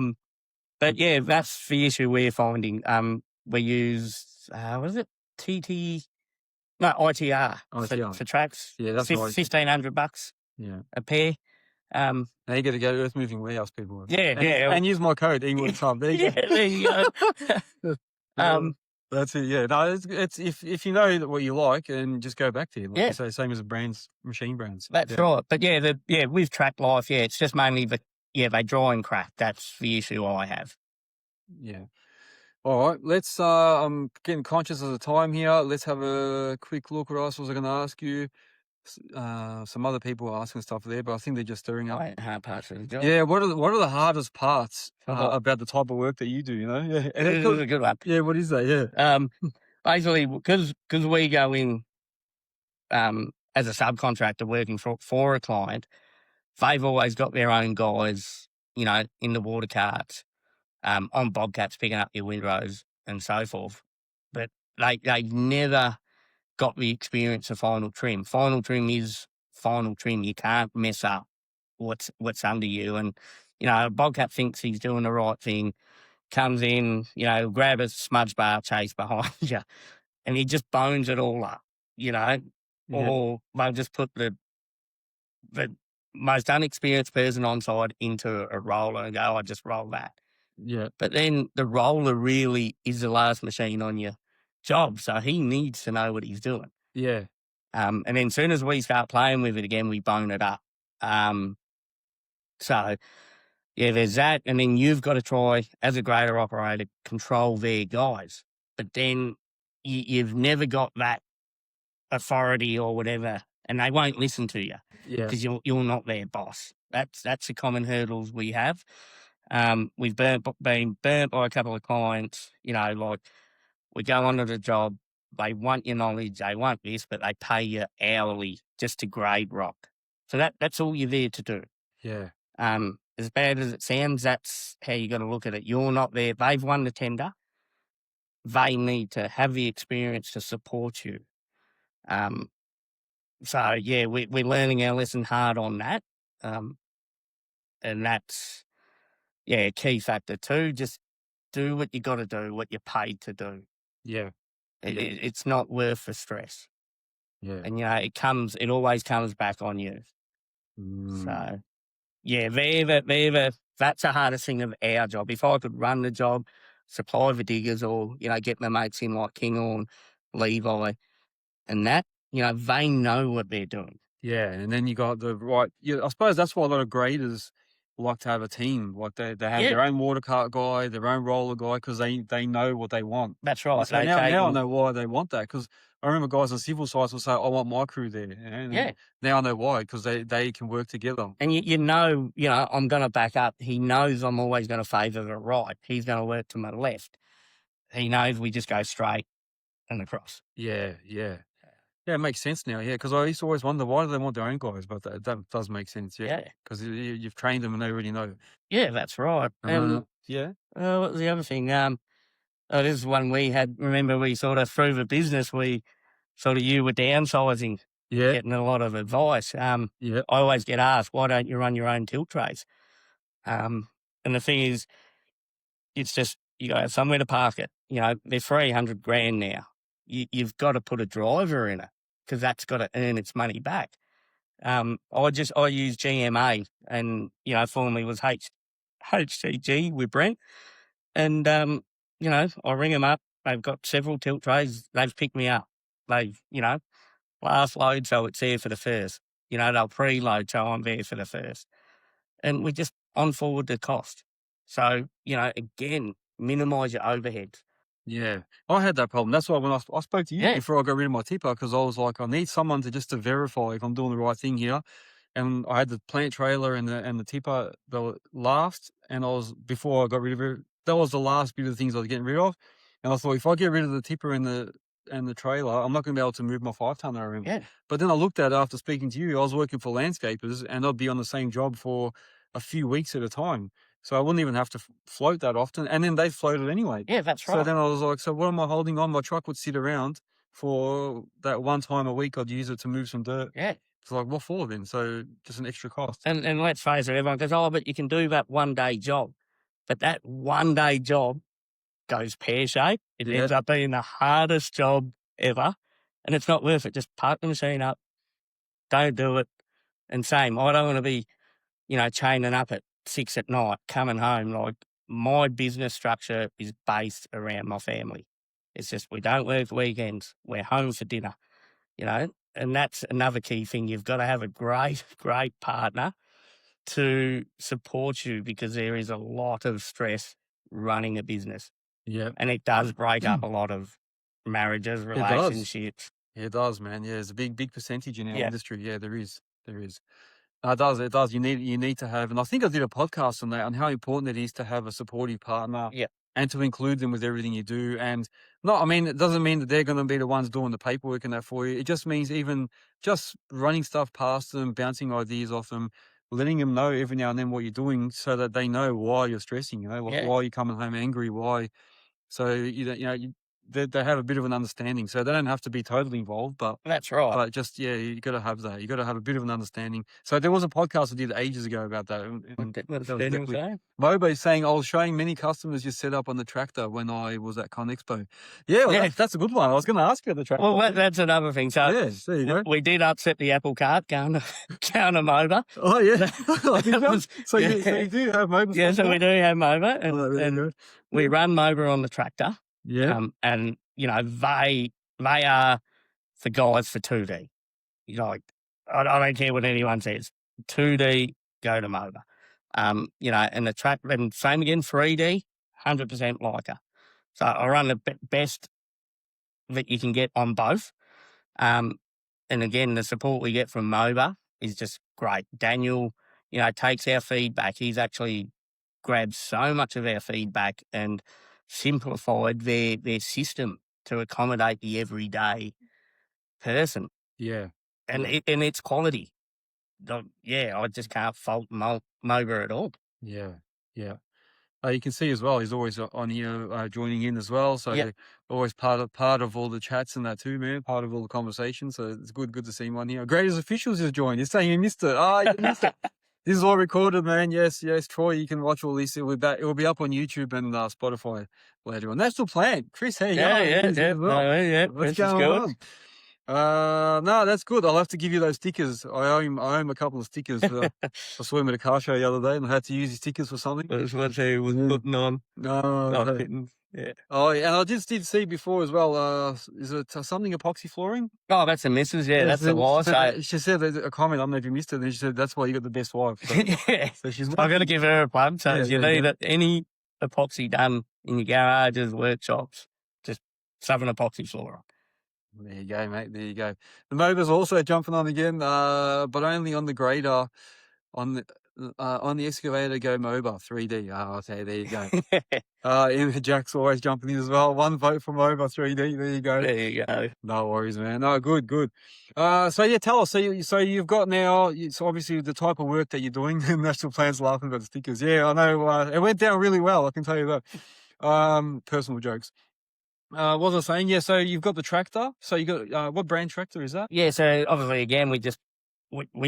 But yeah, that's the issue we're finding. We use, was it ITR for tracks. Yeah, that's right. $1,500 a pair. Now you got to go to Earthmoving warehouse, people. And use my code Earthworks Hub. There you go. There you go. That's it. Yeah, no, it's if you know what you like, and just go back to it. Like you say, same as machine brands. That's right. But with track life, it's just mainly they dry and crack. That's the issue I have. Yeah. All right, let's. I'm getting conscious of the time here. Let's have a quick look. What else was I going to ask you? Some other people are asking stuff there, but I think they're just stirring up. Hard parts of the job. Yeah, what are the hardest parts about the type of work that you do? Yeah, this is a good one. Yeah, what is that? Yeah, basically because we go in as a subcontractor working for a client, they've always got their own guys, in the water carts, on bobcats picking up your windrows and so forth, but they've never got the experience of final trim. Final trim is final trim. You can't mess up what's under you. And, a bobcat thinks he's doing the right thing, comes in, grab a smudge bar chase behind you, and he just bones it all up, or they'll just put the most unexperienced person on side into a roller and go, I just roll that. Yeah. But then the roller really is the last machine on your job, so he needs to know what he's doing. Yeah. And then as soon as we start playing with it again, we bone it up. So there's that, and then you've got to try as a grader operator control their guys, but then you've never got that authority or whatever, and they won't listen to you because you're not their boss. That's the common hurdles we have. We've been burnt by a couple of clients. Like, we go onto the job, they want your knowledge, they want this, but they pay you hourly just to grade rock. So that's all you're there to do. Yeah. As bad as it sounds, that's how you got to look at it. You're not there. They've won the tender. They need to have the experience to support you. So we're learning our lesson hard on that. And that's a key factor too. Just do what you got to do, what you're paid to do. Yeah. It's not worth the stress. Yeah. And it always comes back on you. So that's the hardest thing of our job. If I could run the job, supply the diggers, or get my mates in like Kinghorn, Levi, and that, they know what they're doing. Yeah, and then you got the right. I suppose that's why a lot of graders like to have a team. Like they have their own water cart guy, their own roller guy, because they know what they want. That's right. So now I know why they want that, because I remember guys on civil sites will say, I want my crew there. And now I know why, because they can work together. And I'm going to back up. He knows I'm always going to favour the right. He's going to work to my left. He knows we just go straight and across. Yeah. Yeah, it makes sense now, because I used to always wonder, why do they want their own guys? But that does make sense, because you've trained them and they already know. Yeah, that's right. Yeah. What was the other thing? This is one we had. Remember, we sort of, through the business, you were downsizing, Yeah. getting a lot of advice. Yeah. I always get asked, why don't you run your own tilt trays? And the thing is, it's just, you got to have somewhere to park it. You know, they're $300,000 now. You've got to put a driver in it because that's got to earn its money back. I use GMA, and, you know, formerly was HCG with Brent. And, you know, I ring them up. They've got several tilt trays. They've picked me up. They've, you know, last load, so it's there for the first. You know, they'll preload, so I'm there for the first. And we just on forward the cost. So, you know, again, minimise your overheads. Yeah, I had that problem. That's why when I spoke to you Yeah. before I got rid of my tipper, because I was like, I need someone to verify if I'm doing the right thing here. And I had the plant trailer and the tipper the last, and before I got rid of it, that was the last bit of the things I was getting rid of. And I thought, if I get rid of the tipper and the trailer, I'm not going to be able to move my 5-tonner around. Yeah. But then I looked at it after speaking to you. I was working for landscapers, and I'd be on the same job for a few weeks at a time. So I wouldn't even have to float that often. And then they floated anyway. Yeah, that's right. So then I was like, so what am I holding on? My truck would sit around for that one time a week. I'd use it to move some dirt. Yeah. It's like, what for then? So just an extra cost. And let's face it, everyone goes, oh, but you can do that one-day job. But that one-day job goes pear-shaped. It ends up being the hardest job ever. And it's not worth it. Just park the machine up. Don't do it. And same, I don't want to be, you know, chaining up at 6 at night, coming home. Like, my business structure is based around my family. It's just, we don't work weekends. We're home for dinner, you know, and that's another key thing. You've got to have a great partner to support you, because there is a lot of stress running a business. Yeah. And it does break up a lot of marriages, relationships. It does, man. Yeah, there's a big percentage in our Yeah. industry. Yeah, there is. No, it does. You need to have, and I think I did a podcast on that, on how important it is to have a supportive partner. Yeah. And to include them with everything you do. And it doesn't mean that they're going to be the ones doing the paperwork and that for you. It just means even just running stuff past them, bouncing ideas off them, letting them know every now and then what you're doing, so that they know why you're stressing, you know, why you're coming home angry, why. So, they have a bit of an understanding. So they don't have to be totally involved, but That's right. But just, you got to have that. You got to have a bit of an understanding. So there was a podcast I did ages ago about that. What's Daniel saying? Mobo's saying, I was showing many customers your setup on the tractor when I was at ConExpo. Yeah, well, that's a good one. I was going to ask you about the tractor. Well, that's another thing. So yes, there you go. we did upset the apple cart going to Moba. Oh, yeah. So you do have Moba? Yeah, so we do have Moba, and good. we run Moba on the tractor. Yeah. And, you know, they are the guys for 2D. You know, like, I don't care what anyone says. 2D, go to Moba. You know, and the track, and same again, 3D, 100% Leica. So I run the best that you can get on both. And again, the support we get from Moba is just great. Daniel, you know, takes our feedback. He's actually grabbed so much of our feedback and simplified their system to accommodate the everyday person. Yeah. And it's quality. I just can't fault Moba at all. Yeah. Yeah. You can see as well, he's always on here joining in as well. So always part of all the chats and that too, man. Part of all the conversations. So it's good to see him on here. Greatest Officials has joined. He's saying you missed it. You missed it. This is all recorded, man. Yes, Troy. You can watch all this. It will be up on YouTube and Spotify later on. That's the plan, Chris. Hey, what's going on? No, that's good. I'll have to give you those stickers. I owe him a couple of stickers. I saw him at a car show the other day, and I had to use his stickers for something. That's what he was putting on. No, yeah. Oh, yeah, and I did see before as well. Is it something epoxy flooring? Oh, that's the missus. Yeah, that's the wife. She said a comment. I don't know if you missed it. And she said that's why you got the best wife. So, yeah. So she's. I'm gonna give her a plug. So if you need any epoxy done in your garages, workshops, just shove an epoxy floor on. There you go, mate. There you go. The Moba's also jumping on again, but only on the grader. On the excavator, go Moba 3D. Oh, okay, there you go. Jack's always jumping in as well. One vote for Moba 3D. There you go. There you go. No worries, man. No, good. So yeah, tell us. So you've got now. So obviously the type of work that you're doing. National Plan's laughing about the stickers. Yeah, I know. It went down really well. I can tell you that. Personal jokes. What was I saying? Yeah, so you've got the tractor. So you got what brand tractor is that? Yeah, so obviously again we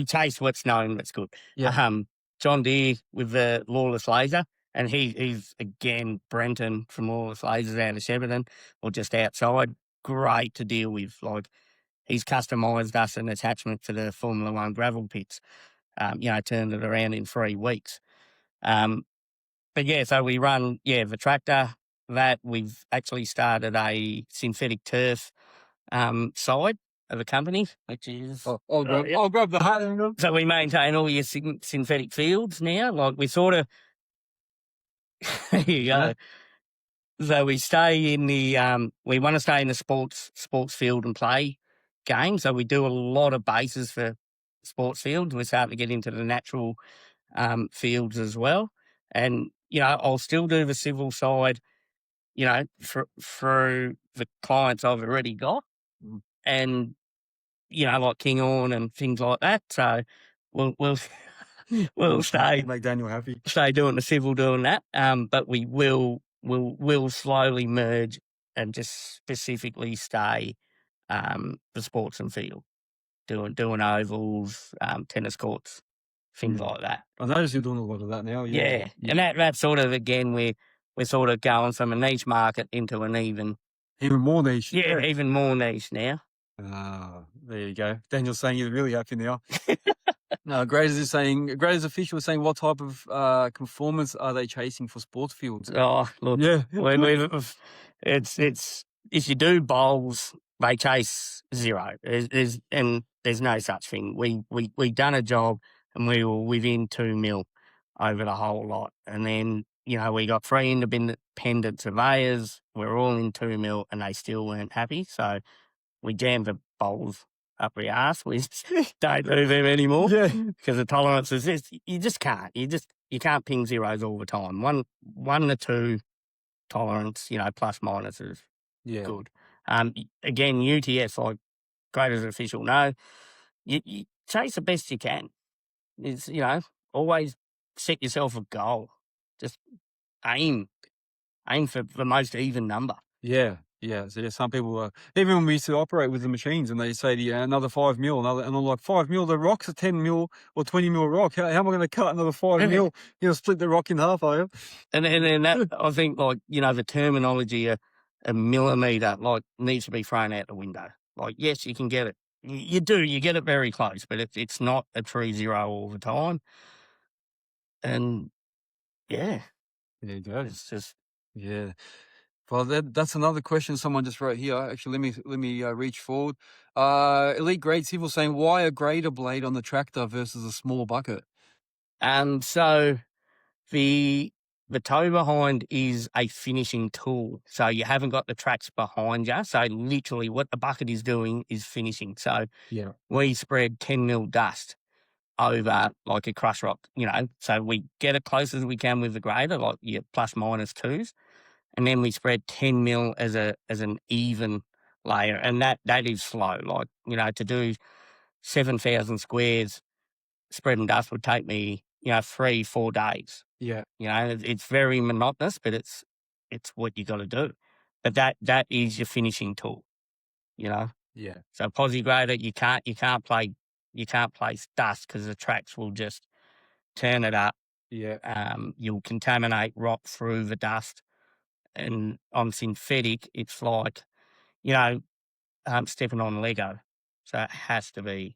chase what's known that's good. Yeah. John Deere with the Lawless Laser, and he's again Brenton from Lawless Lasers out of Shepparton or just outside. Great to deal with. Like he's customised us an attachment for the Formula One gravel pits. Turned it around in 3 weeks. But yeah, so we run the tractor. That we've actually started a synthetic turf side of a company, which is I'll grab the hat. so we maintain all your synthetic fields now. Like we sort of there you go. So we stay in the we want to stay in the sports field and play game. So we do a lot of bases for sports fields. We're starting to get into the natural fields as well. And I'll still do the civil side, through the clients I've already got, and like Kinghorn and things like that. So we'll stay Make Daniel happy. Stay doing the civil, doing that. But we'll slowly merge and just specifically stay the sports and field, doing ovals, tennis courts, things like that. I notice you're doing a lot of that now. Yeah. And that's sort of again we're sort of going from a niche market into an even more niche. Yeah, even more niche now. There you go. Daniel's saying he's really happy now. No, Graders official is saying what type of conformance are they chasing for sports fields? Oh, look, Yeah. it's if you do bowls, they chase zero. There's no such thing. We done a job and we were within 2 mil over the whole lot, and then we got 3 independent surveyors. We're all in 2 mil, and they still weren't happy. So we jammed the bowls up the arse. We don't do them anymore. Yeah. Because the tolerance is this. You just can't. You can't ping zeros all the time. One to 2 tolerance, plus minus is good. Again, UTS, like Graders official, no. You chase the best you can. It's, always set yourself a goal. Just aim for the most even number. Yeah. So some people, even when we used to operate with the machines, and they say to you, another 5 mil, and I'm like, 5 mil, the rock's a 10 mil or 20 mil rock. How am I going to cut another 5 mil? Split the rock in half, are you? And that, I think, like, the terminology, a millimetre, like, needs to be thrown out the window. Like, yes, you can get it. You get it very close, but it's not a true zero all the time. And, yeah. There you go. It's just... Yeah. Well, that's another question someone just wrote here. Actually, let me reach forward. Elite Grade Civil saying, why a grader blade on the tractor versus a small bucket? So the toe behind is a finishing tool. So you haven't got the tracks behind you. So literally what the bucket is doing is finishing. So we spread 10 mil dust over like a crush rock, so we get it close as we can with the grader, like your plus minus 2s. And then we spread 10 mil as an even layer. And that is slow. Like, to do 7,000 squares spreading dust would take me, 3-4 days. Yeah. It's very monotonous, but it's what you got to do. But that is your finishing tool, Yeah. So posi grader, you can't place dust because the tracks will just turn it up. Yeah. You'll contaminate rock through the dust. And on synthetic, it's like, stepping on Lego. So it has to be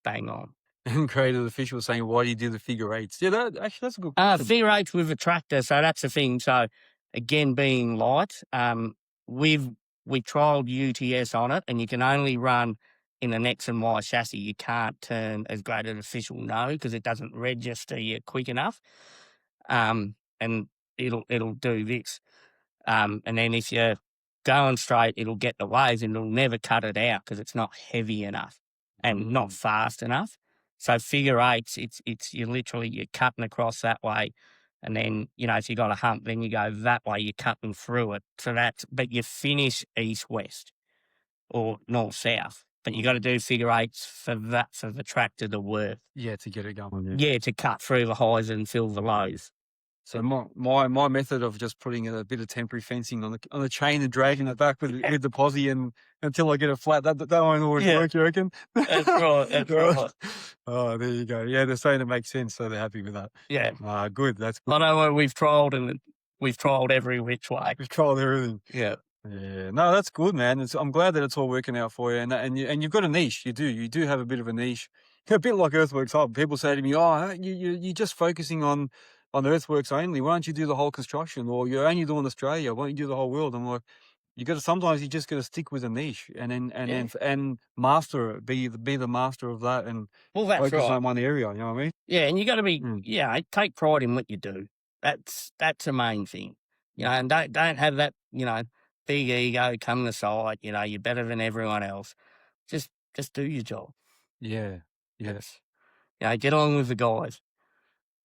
bang on. And Creative Official was saying, why do you do the figure eights? Yeah, that's a good question. Figure eights with a tractor, so that's the thing. So, again, being light, we trialled UTS on it, and you can only run in an X and Y chassis. You can't turn as great an official no because it doesn't register you quick enough. And it'll do this. And then if you're going straight, it'll get the waves and it'll never cut it out because it's not heavy enough and not fast enough. So figure eights, you're cutting across that way. And then, if you got a hump, then you go that way, you're cutting through it. So but you finish east-west or north-south. But you got to do figure eights for the tractor to work. Yeah, to get it going. Yeah, to cut through the highs and fill the lows. So my method of just putting a bit of temporary fencing on the chain and dragging it back with the posse and until I get it flat, that won't always work, you reckon? That's right. That's right. Oh, there you go. Yeah, they're saying it makes sense, so they're happy with that. Yeah. Good. That's good. I know we've trialled every which way. We've trialled everything. Yeah. Yeah, no, that's good, man. I'm glad that it's all working out for you, and you've got a niche. You do have a bit of a niche, a bit like Earthworks Hub. People say to me, "Oh, you're just focusing on earthworks only. Why don't you do the whole construction? Or you're only doing Australia. Why don't you do the whole world?" I'm like, sometimes you just got to stick with a niche and master it. Be the master of that, and that's focus right. on one area. You know what I mean? Yeah, and you got to be take pride in what you do. That's the main thing. You know, and don't have that big ego come to side. You're better than everyone else. Just do your job. Yeah. Yes. Get on with the guys.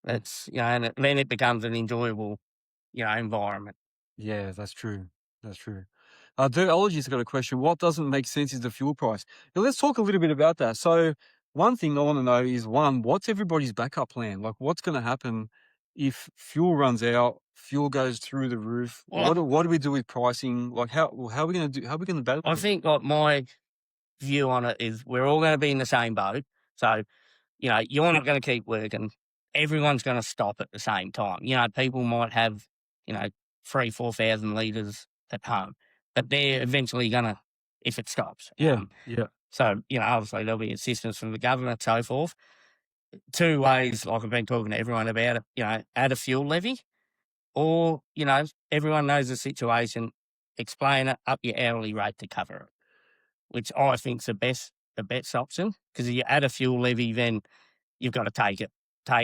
That's and then it becomes an enjoyable environment. Yeah, that's true. That's true. Geology's got a question. What doesn't make sense is the fuel price. Now, let's talk a little bit about that. So one thing I want to know is, what's everybody's backup plan? Like, what's going to happen if fuel runs out, fuel goes through the roof? Well, what do we do with pricing? Like, how are we going to do? How are we going to battle? I think like my view on it is we're all going to be in the same boat. So, you're not going to keep working. Everyone's going to stop at the same time. People might have, 3,000-4,000 litres at home, but they're eventually going to, if it stops. Yeah. So, obviously there'll be assistance from the government, so forth. Two ways, like I've been talking to everyone about it, add a fuel levy, or, everyone knows the situation, explain it, up your hourly rate to cover it, which I think's the best option, because if you add a fuel levy, then you've got to take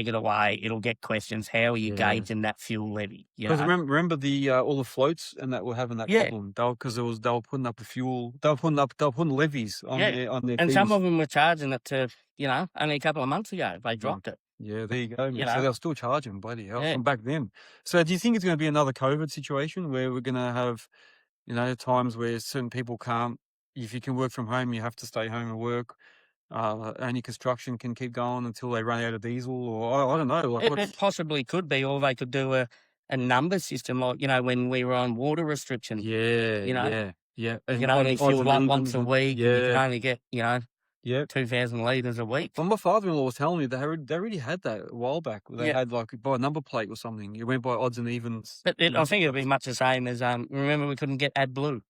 it away. It'll get questions. How are you gauging that fuel levy? Because remember the all the floats and that were having that problem. They were putting up they were putting levies on their and fees. some of them were charging it to only a couple of months ago they dropped it. Yeah, there you go. So they're still charging, bloody hell, from back then. So do you think it's going to be another COVID situation where we're going to have times where certain people can't? If you can work from home, you have to stay home and work. Only construction can keep going until they run out of diesel, or I don't know. Like it possibly could be, or they could do a number system, like when we were on water restriction. Yeah. You can only fuel up once a week. Yeah. You can only get 2,000 litres a week. Well, my father-in-law was telling me they already had that a while back. They had like by a number plate or something. You went by odds and evens. But I think it'll be much the same as remember we couldn't get AdBlue.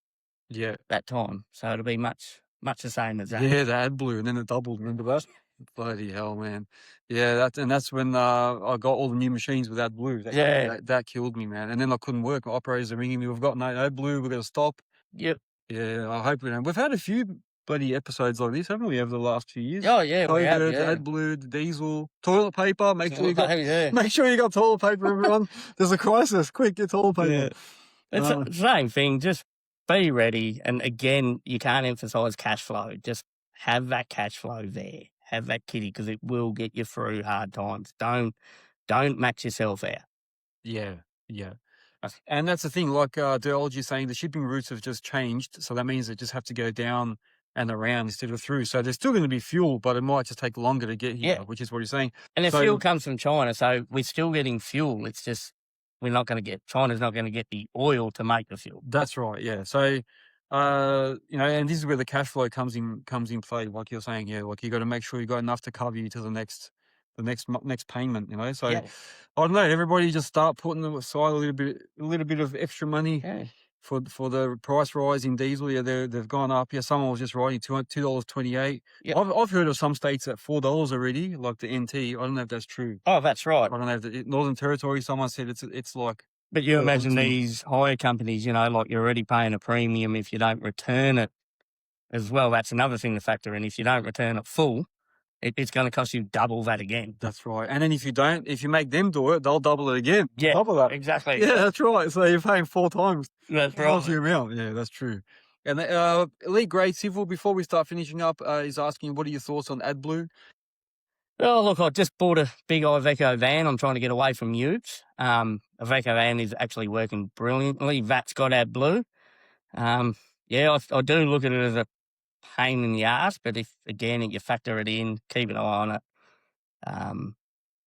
Yeah. That time, so it'll be much the same as that. Yeah, the AdBlue, and then it doubled. Remember that? Bloody hell, man. Yeah, that's when I got all the new machines with AdBlue. That killed me, man. And then I couldn't work. My operators are ringing me. We've got no AdBlue. We've got to stop. Yep. Yeah, I hope we don't. We've had a few bloody episodes like this, haven't we, over the last few years? Oh yeah, we have. AdBlue, the diesel, toilet paper. Make sure you got toilet paper, everyone. There's a crisis. Quick, get toilet paper. Yeah. It's the same thing. Just be ready. And again, you can't emphasize cash flow. Just have that cash flow there. Have that kitty, because it will get you through hard times. Don't max yourself out. Yeah. And that's the thing, like Geology is saying, the shipping routes have just changed. So that means they just have to go down and around instead of through. So there's still going to be fuel, but it might just take longer to get here, which is what he's saying. And the fuel comes from China, so we're still getting fuel. It's just China's not going to get the oil to make the fuel. That's right, yeah. So, and this is where the cash flow comes in play, like you're saying, like you got to make sure you got enough to cover you to the next payment, So I don't know, everybody just start putting aside a little bit of extra money for the price rise in diesel. Yeah, they've gone up. Yeah, someone was just writing $2.28. Yeah. I've heard of some states at $4 already, like the NT. I don't know if that's true. Oh, that's right. I don't know if the Northern Territory. Someone said it's like. But you imagine these hire companies, like you're already paying a premium if you don't return it as well. That's another thing to factor in. If you don't return it full, it's going to cost you double that again. That's right. And then if you make them do it, they'll double it again. Yeah, double that. Exactly. Yeah, that's right. So you're paying 4 times. That's right. The amount. Yeah, that's true. And Ongrade Civil, before we start finishing up, is asking, what are your thoughts on AdBlue? Oh, look, I just bought a big Iveco van. I'm trying to get away from utes. Iveco van is actually working brilliantly. That's got AdBlue. I do look at it as a pain in the ass, but if you factor it in, keep an eye on it.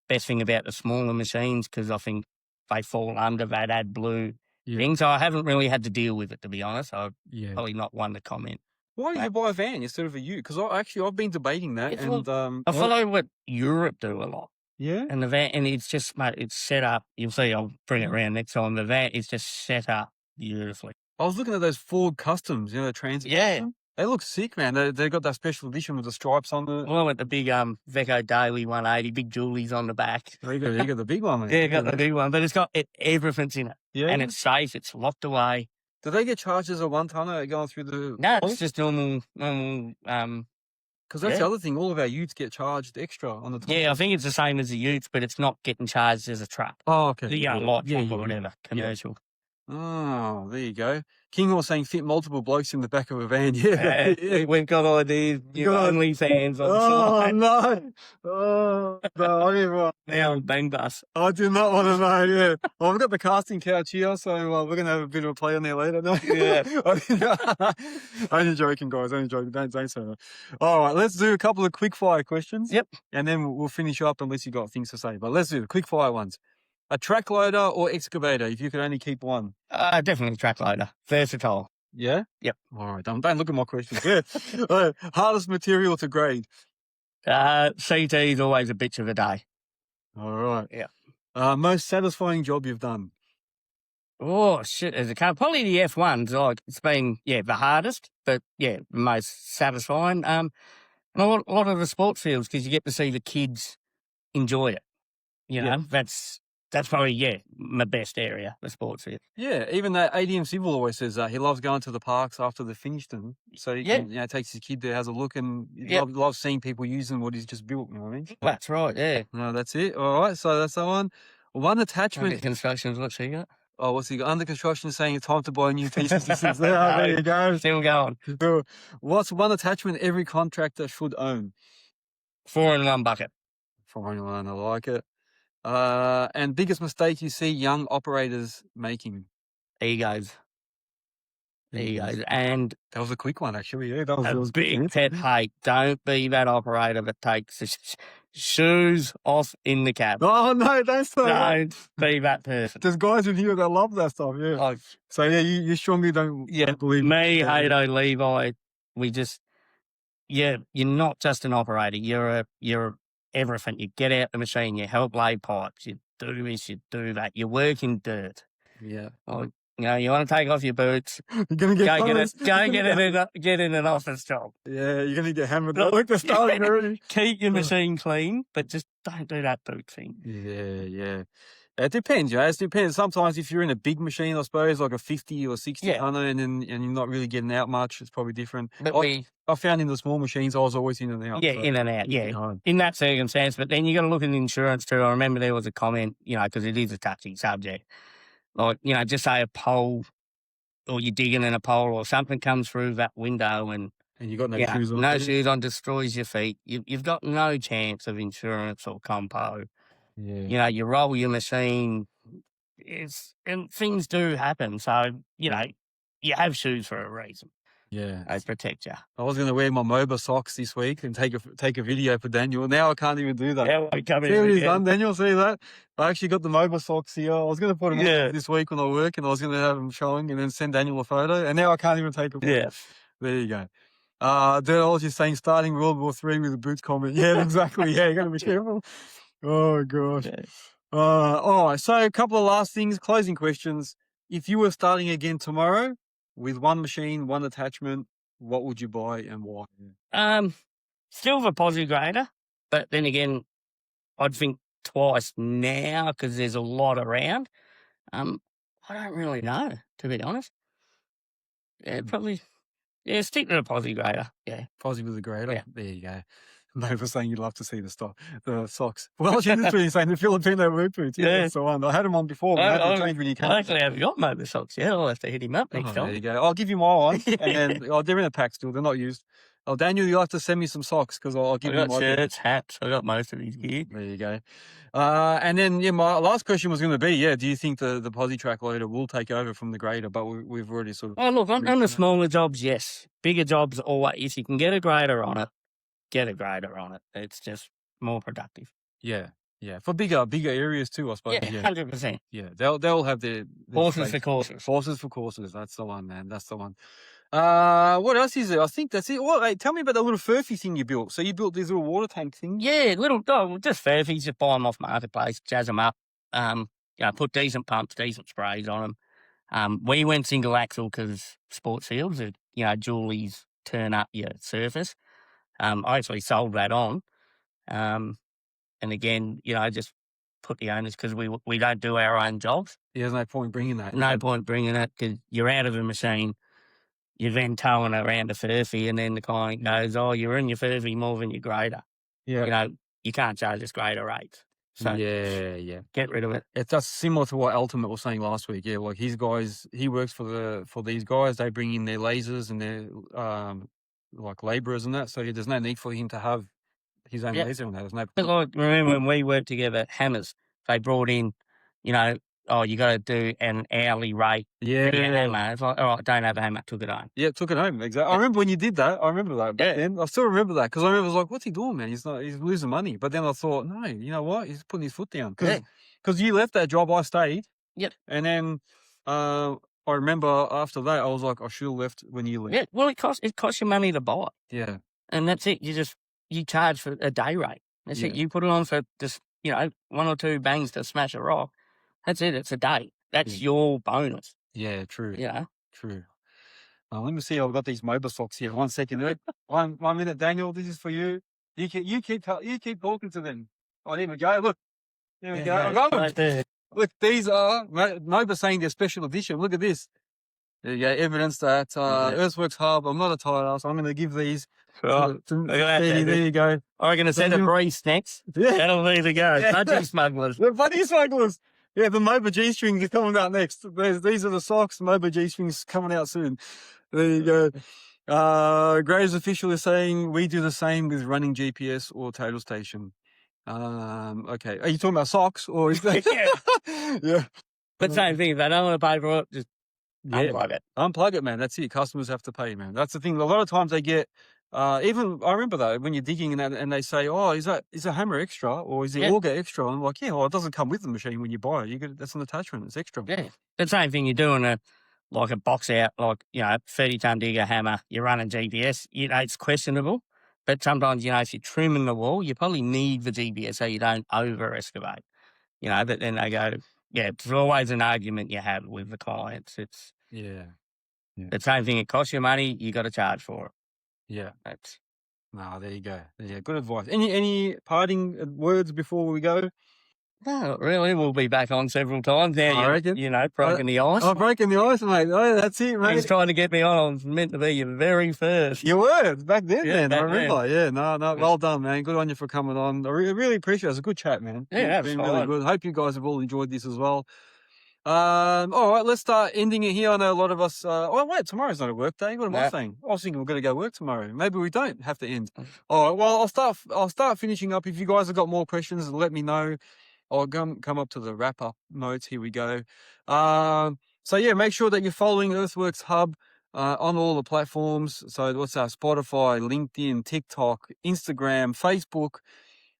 Best thing about the smaller machines, because I think they fall under that AdBlue Yeah. thing. So I haven't really had to deal with it, to be honest. I'm Yeah. probably not one to comment. Why did you buy a van instead of a ute? Because I've been debating that, Yeah, well, and I follow what Europe do a lot. yeah, And the van, and it's just, mate, it's set up. You'll see, I'll bring it around next time. The van is just set up beautifully. I was looking at those Ford Customs, the transit. Yeah. Custom. They look sick, man. They got that special edition with the stripes on the. Well, I went the big Veco Daily 180, big Julies on the back. You got the big one, man. Yeah, got the big one, but it's got everything's in it. Yeah. And it's safe. It's locked away. Do they get charged as a 1-tonner going through the? No, it's just normal. Because that's the other thing. All of our utes get charged extra on the top. Yeah, I think it's the same as the utes, but it's not getting charged as a truck. Oh, okay. Light Yeah, truck or whatever, commercial. Oh, there you go. King was saying fit multiple blokes in the back of a van. Yeah. We've got ideas. You've got OnlyFans on the Oh, side. no. Oh, no. I didn't want. Now on Bang Bus. I do not want to know, yeah. Well, we've got the casting couch here, so we're going to have a bit of a play on there later. No? Yeah. Only joking, guys. Only joking. Don't say that. All right, let's do a couple of quick fire questions. Yep. And then we'll finish up unless you've got things to say. But let's do the quick fire ones. A track loader or excavator, if you could only keep one? Definitely track loader. Versatile. Yeah? Yep. All right, don't look at my questions. Yeah. All right. Hardest material to grade? CT is always a bitch of a day. All right. Yeah. Most satisfying job you've done? Oh, shit. As a car, probably the F1s. Like, it's been, the hardest, but, the most satisfying. And a lot of the sports fields, because you get to see the kids enjoy it. You know, that's probably, my best area, the sports field. Yeah, even that ADM Civil always says that. He loves going to the parks after they've finished them. So he can, takes his kid there, has a look, and he loves seeing people using what he's just built, you know what I mean? That's right, yeah. No, that's it. All right, so that's that one. One attachment. Under construction, what's he got? Oh, what's he got? Under construction saying it's time to buy a new T66. There you go. Still going. So, what's one attachment every contractor should own? 4-in-1 bucket. 4-in-1, I like it. And biggest mistake you see young operators making? Egos. And that was a quick one, actually. Yeah, that was a big pet hate. Don't be that operator that takes the shoes off in the cab. Oh, no, don't say that. Don't be that person. There's guys in here that love that stuff, yeah. Oh, so, you strongly don't believe me, Hato, Levi, we just, you're not just an operator. You're everything. You get out the machine, you help lay pipes, you do this, you do that. You work in dirt. Yeah. Like, you want to take off your boots. You're gonna get in an office job. Yeah, you're gonna get hammered. Look, the starting already. Keep your machine clean, but just don't do that boot thing. Yeah. It depends, It depends. Sometimes if you're in a big machine, I suppose, like a 50 or 60 tonner, and you're not really getting out much, it's probably different. But I found in the small machines, I was always in and out. Yeah, in and out, in that circumstance. But then you got to look at the insurance too. I remember there was a comment, because it is a touchy subject. Like, just say a pole, or you're digging in a pole, or something comes through that window and you got no shoes on. No shoes on, destroys your feet. You've got no chance of insurance or compo. Yeah. You roll your machine, and things do happen. So, you have shoes for a reason. Yeah. They protect you. I was going to wear my MOBA socks this week and take a video for Daniel. Now I can't even do that. Yeah, I come Here it is done, Daniel. See that? I actually got the MOBA socks here. I was going to put them on this week when I work, and I was going to have them showing and then send Daniel a photo. And now I can't even take them. Yeah. There you go. Then I was just saying starting World War III with a boots comment. Yeah, exactly. Yeah, you got to be careful. Oh, gosh. Yeah. All right. So a couple of last things, closing questions. If you were starting again tomorrow with one machine, one attachment, what would you buy and why? Still the posi grader, but then again, I'd think twice now because there's a lot around. I don't really know, to be honest. Yeah, probably. Yeah, stick to the posi grader. Yeah, posi with a grader. Yeah. There you go. Nova saying you'd love to see the socks. Well, she's literally saying the Filipino work boots. Yeah, that's the one. I had them on before. But I had to change when you came. I actually haven't got MOBA socks yet. I'll have to hit him up next time. There you go. I'll give you my one. And then they're in a pack still. They're not used. Oh, Daniel, you'll have to send me some socks because I'll give you my shirts, hats. I got most of his gear. There you go. And then, my last question was going to be, do you think the posi track loader will take over from the grader? But we've already sort of... Oh, look, on the smaller jobs, yes. Bigger jobs, always. If you can get a grader on it, get a grader on it. It's just more productive. Yeah. Yeah, for bigger areas too, I suppose. Yeah, 100%. Yeah, they'll have their Horses space. for courses. Horses for courses. That's the one, man. That's the one. What else is there? I think that's it. Well, hey, tell me about the little furphy thing you built. So you built these little water tank things. Yeah, just furfies, just buy them off marketplace, jazz them up, put decent pumps, decent sprays on them. We went single axle because sports fields, Julie's turn up your surface. I actually sold that on. And again, just put the owners, because we don't do our own jobs. Yeah, there's no point bringing that. No point bringing it, because you're out of the machine. You're then towing around a furphy, and then the client goes, "Oh, you're in your furphy more than your grader." Yeah. You can't charge us grader rates. So yeah. get rid of it. It's just similar to what Ultimate was saying last week. Yeah, like his guys, he works for these guys. They bring in their lasers and their like labourers and that. So there's no need for him to have his own laser and that. There's no. But like, remember when we worked together, hammers, they brought in, you got to do an hourly rate. Yeah. For your hammer. It's like, all right, don't have a hammer, took it home. Yeah, took it home. Exactly. I remember when you did that. I remember that back then. I still remember that, because I remember I was like, what's he doing, man? He's losing money. But then I thought, no, you know what? He's putting his foot down. Because you left that job, I stayed. Yep. And then I remember after that, I was like, I should have left when you left. Yeah, well, it costs you money to buy it. Yeah. And that's it. You charge for a day rate. That's it. You put it on for just, 1 or 2 bangs to smash a rock. That's it. It's a day. That's your bonus. Yeah, true. Yeah. True. Let me see. I've got these MOBA socks here. 1 second. One minute, Daniel. This is for you. You keep talking to them. Oh, there we go. Look. There we go. I got them. Right there. Look, these are MOBA saying they're special edition. Look at this. There you go. Evidence that Earthworks Hub. I'm not a tight ass. I'm going to give these. Right. There you go. I'm going to send a breeze next. Yeah. That'll be the go. Budgie smugglers. The budgie smugglers. Yeah, the MOBA G-strings are coming out next. These are the socks. MOBA G-strings coming out soon. There you go. Graves Official is saying we do the same with running GPS or total station. Okay. Are you talking about socks or is that? Yeah. But same thing. If they don't want to pay for it, just unplug it. Unplug it, man. That's it. Customers have to pay, man. That's the thing. A lot of times they get. Even I remember though when you're digging and they say, "Oh, is a hammer extra or is the auger extra?" I'm like, "Yeah, well, it doesn't come with the machine when you buy it. That's an attachment. It's extra." Yeah, the same thing. You're doing a box out, 30-ton digger hammer. You're running GPS. It's questionable, but sometimes if you're trimming the wall, you probably need the GPS so you don't over excavate. But then they go, it's always an argument you have with the clients. It's the same thing. It costs you money. You got to charge for it. Yeah. There you go. Yeah, good advice. Any parting words before we go? No, not really. We'll be back on several times now. I reckon. Broken the ice. Oh, breaking the ice, mate. Oh, that's it, mate. He's trying to get me on. I was meant to be your very first. You were back then, man. I back remember. Yeah, no. Well done, man. Good on you for coming on. I really appreciate it. It was a good chat, man. Yeah, it's been really good. Hope you guys have all enjoyed this as well. All right, let's start ending it here. I know a lot of us. Wait, tomorrow's not a work day. What am I saying? I was thinking we're going to go work tomorrow. Maybe we don't have to end. All right. Well, I'll start finishing up. If you guys have got more questions, let me know. I'll come up to the wrap up notes. Here we go. So yeah, make sure that you're following Earthworks Hub on all the platforms. So what's that? Spotify, LinkedIn, TikTok, Instagram, Facebook.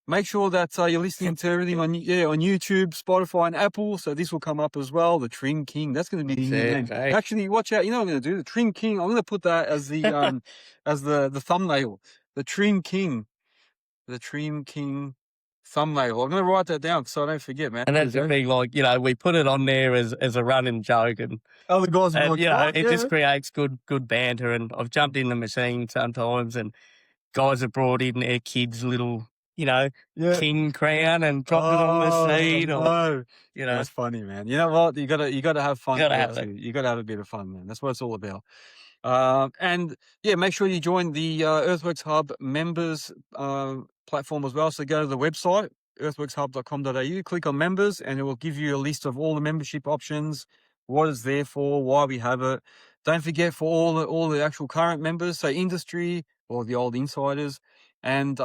Make sure that you're listening to everything on YouTube, Spotify, and Apple. So this will come up as well. The Trim King. That's going to be the new name. Actually, watch out. You know what I'm going to do? The Trim King. I'm going to put that as the as the thumbnail. The Trim King. The Trim King thumbnail. I'm going to write that down so I don't forget, man. And that's the thing. We put it on there as a running joke, and other guys are like, it just creates good banter. And I've jumped in the machine sometimes, and guys have brought in their kids' little. King crown and drop it on the seat. Or, That's funny, man. You know what? You gotta have fun. You gotta have a bit of fun, man. That's what it's all about. And yeah, make sure you join the Earthworks Hub members platform as well. So go to the website, earthworkshub.com.au, click on members, and it will give you a list of all the membership options, what it's there for, why we have it. Don't forget for all the actual current members, so industry or the old insiders, and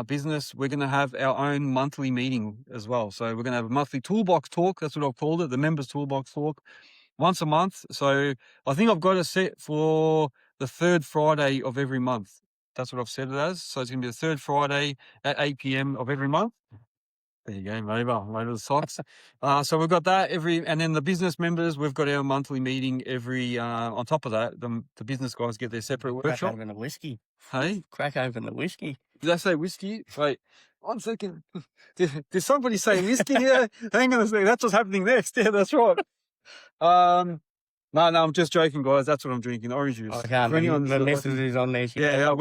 business, we're going to have our own monthly meeting as well. So we're going to have a monthly toolbox talk. That's what I've called it, the members toolbox talk, once a month. So I think I've got it set for the third Friday of every month. That's what I've set it as. So it's going to be the third Friday at 8 p.m. of every month. There you go, Maver the socks. So we've got that and then the business members, we've got our monthly meeting every, on top of that, the business guys get their separate Crack workshop. open the whiskey. Hey, Crack open the whiskey. did I say whiskey? Wait, 1 second. Did somebody say whiskey here? Hang on a second, that's what's happening next. Yeah, that's right. No, I'm just joking, guys. That's what I'm drinking, orange juice. I can't. For anyone The that's missus is on there. Yeah,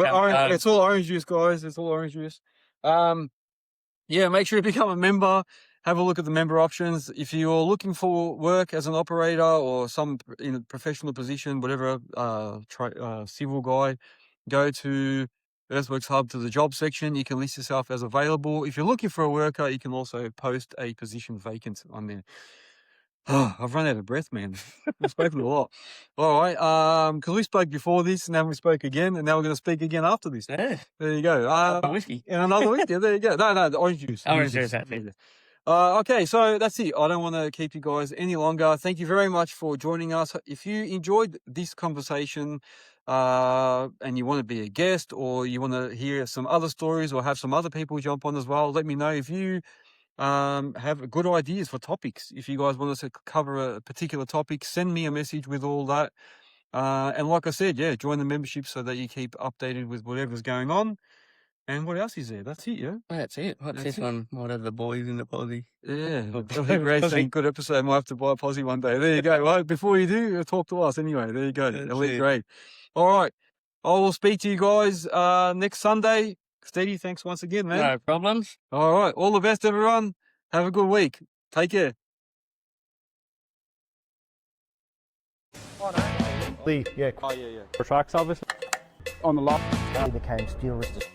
it's all orange juice, guys. It's all orange juice. Yeah, make sure you become a member. Have a look at the member options. If you're looking for work as an operator or some in a professional position, whatever, civil guy, go to Earthworks Hub to the job section. You can list yourself as available. If you're looking for a worker, you can also post a position vacant on there. Oh, I've run out of breath, man. We've spoken a lot. All right, because we spoke before this, and then we spoke again, and now we're going to speak again after this. Yeah. There you go. Whiskey. And another week. Yeah, there you go. No, the orange juice. Orange juice, that's it. Okay, so that's it. I don't want to keep you guys any longer. Thank you very much for joining us. If you enjoyed this conversation and you want to be a guest or you want to hear some other stories or have some other people jump on as well, let me know. If you have good ideas for topics, if you guys want us to cover a particular topic, send me a message with all that. And like I said, yeah, join the membership so that you keep updated with whatever's going on. And what else is there? That's it, yeah? That's it. What's That's this one? What are the boys in the posse? Yeah. Great thing. Good episode. Might have to buy a posse one day. There you go. Well, before you do, talk to us anyway. There you go. Elite great. All right. I will speak to you guys next Sunday. Steady, thanks once again, man. No problems. All right. All the best, everyone. Have a good week. Take care. Yeah, Oh, yeah. For tracks, obviously. On the lot. became steel resistant.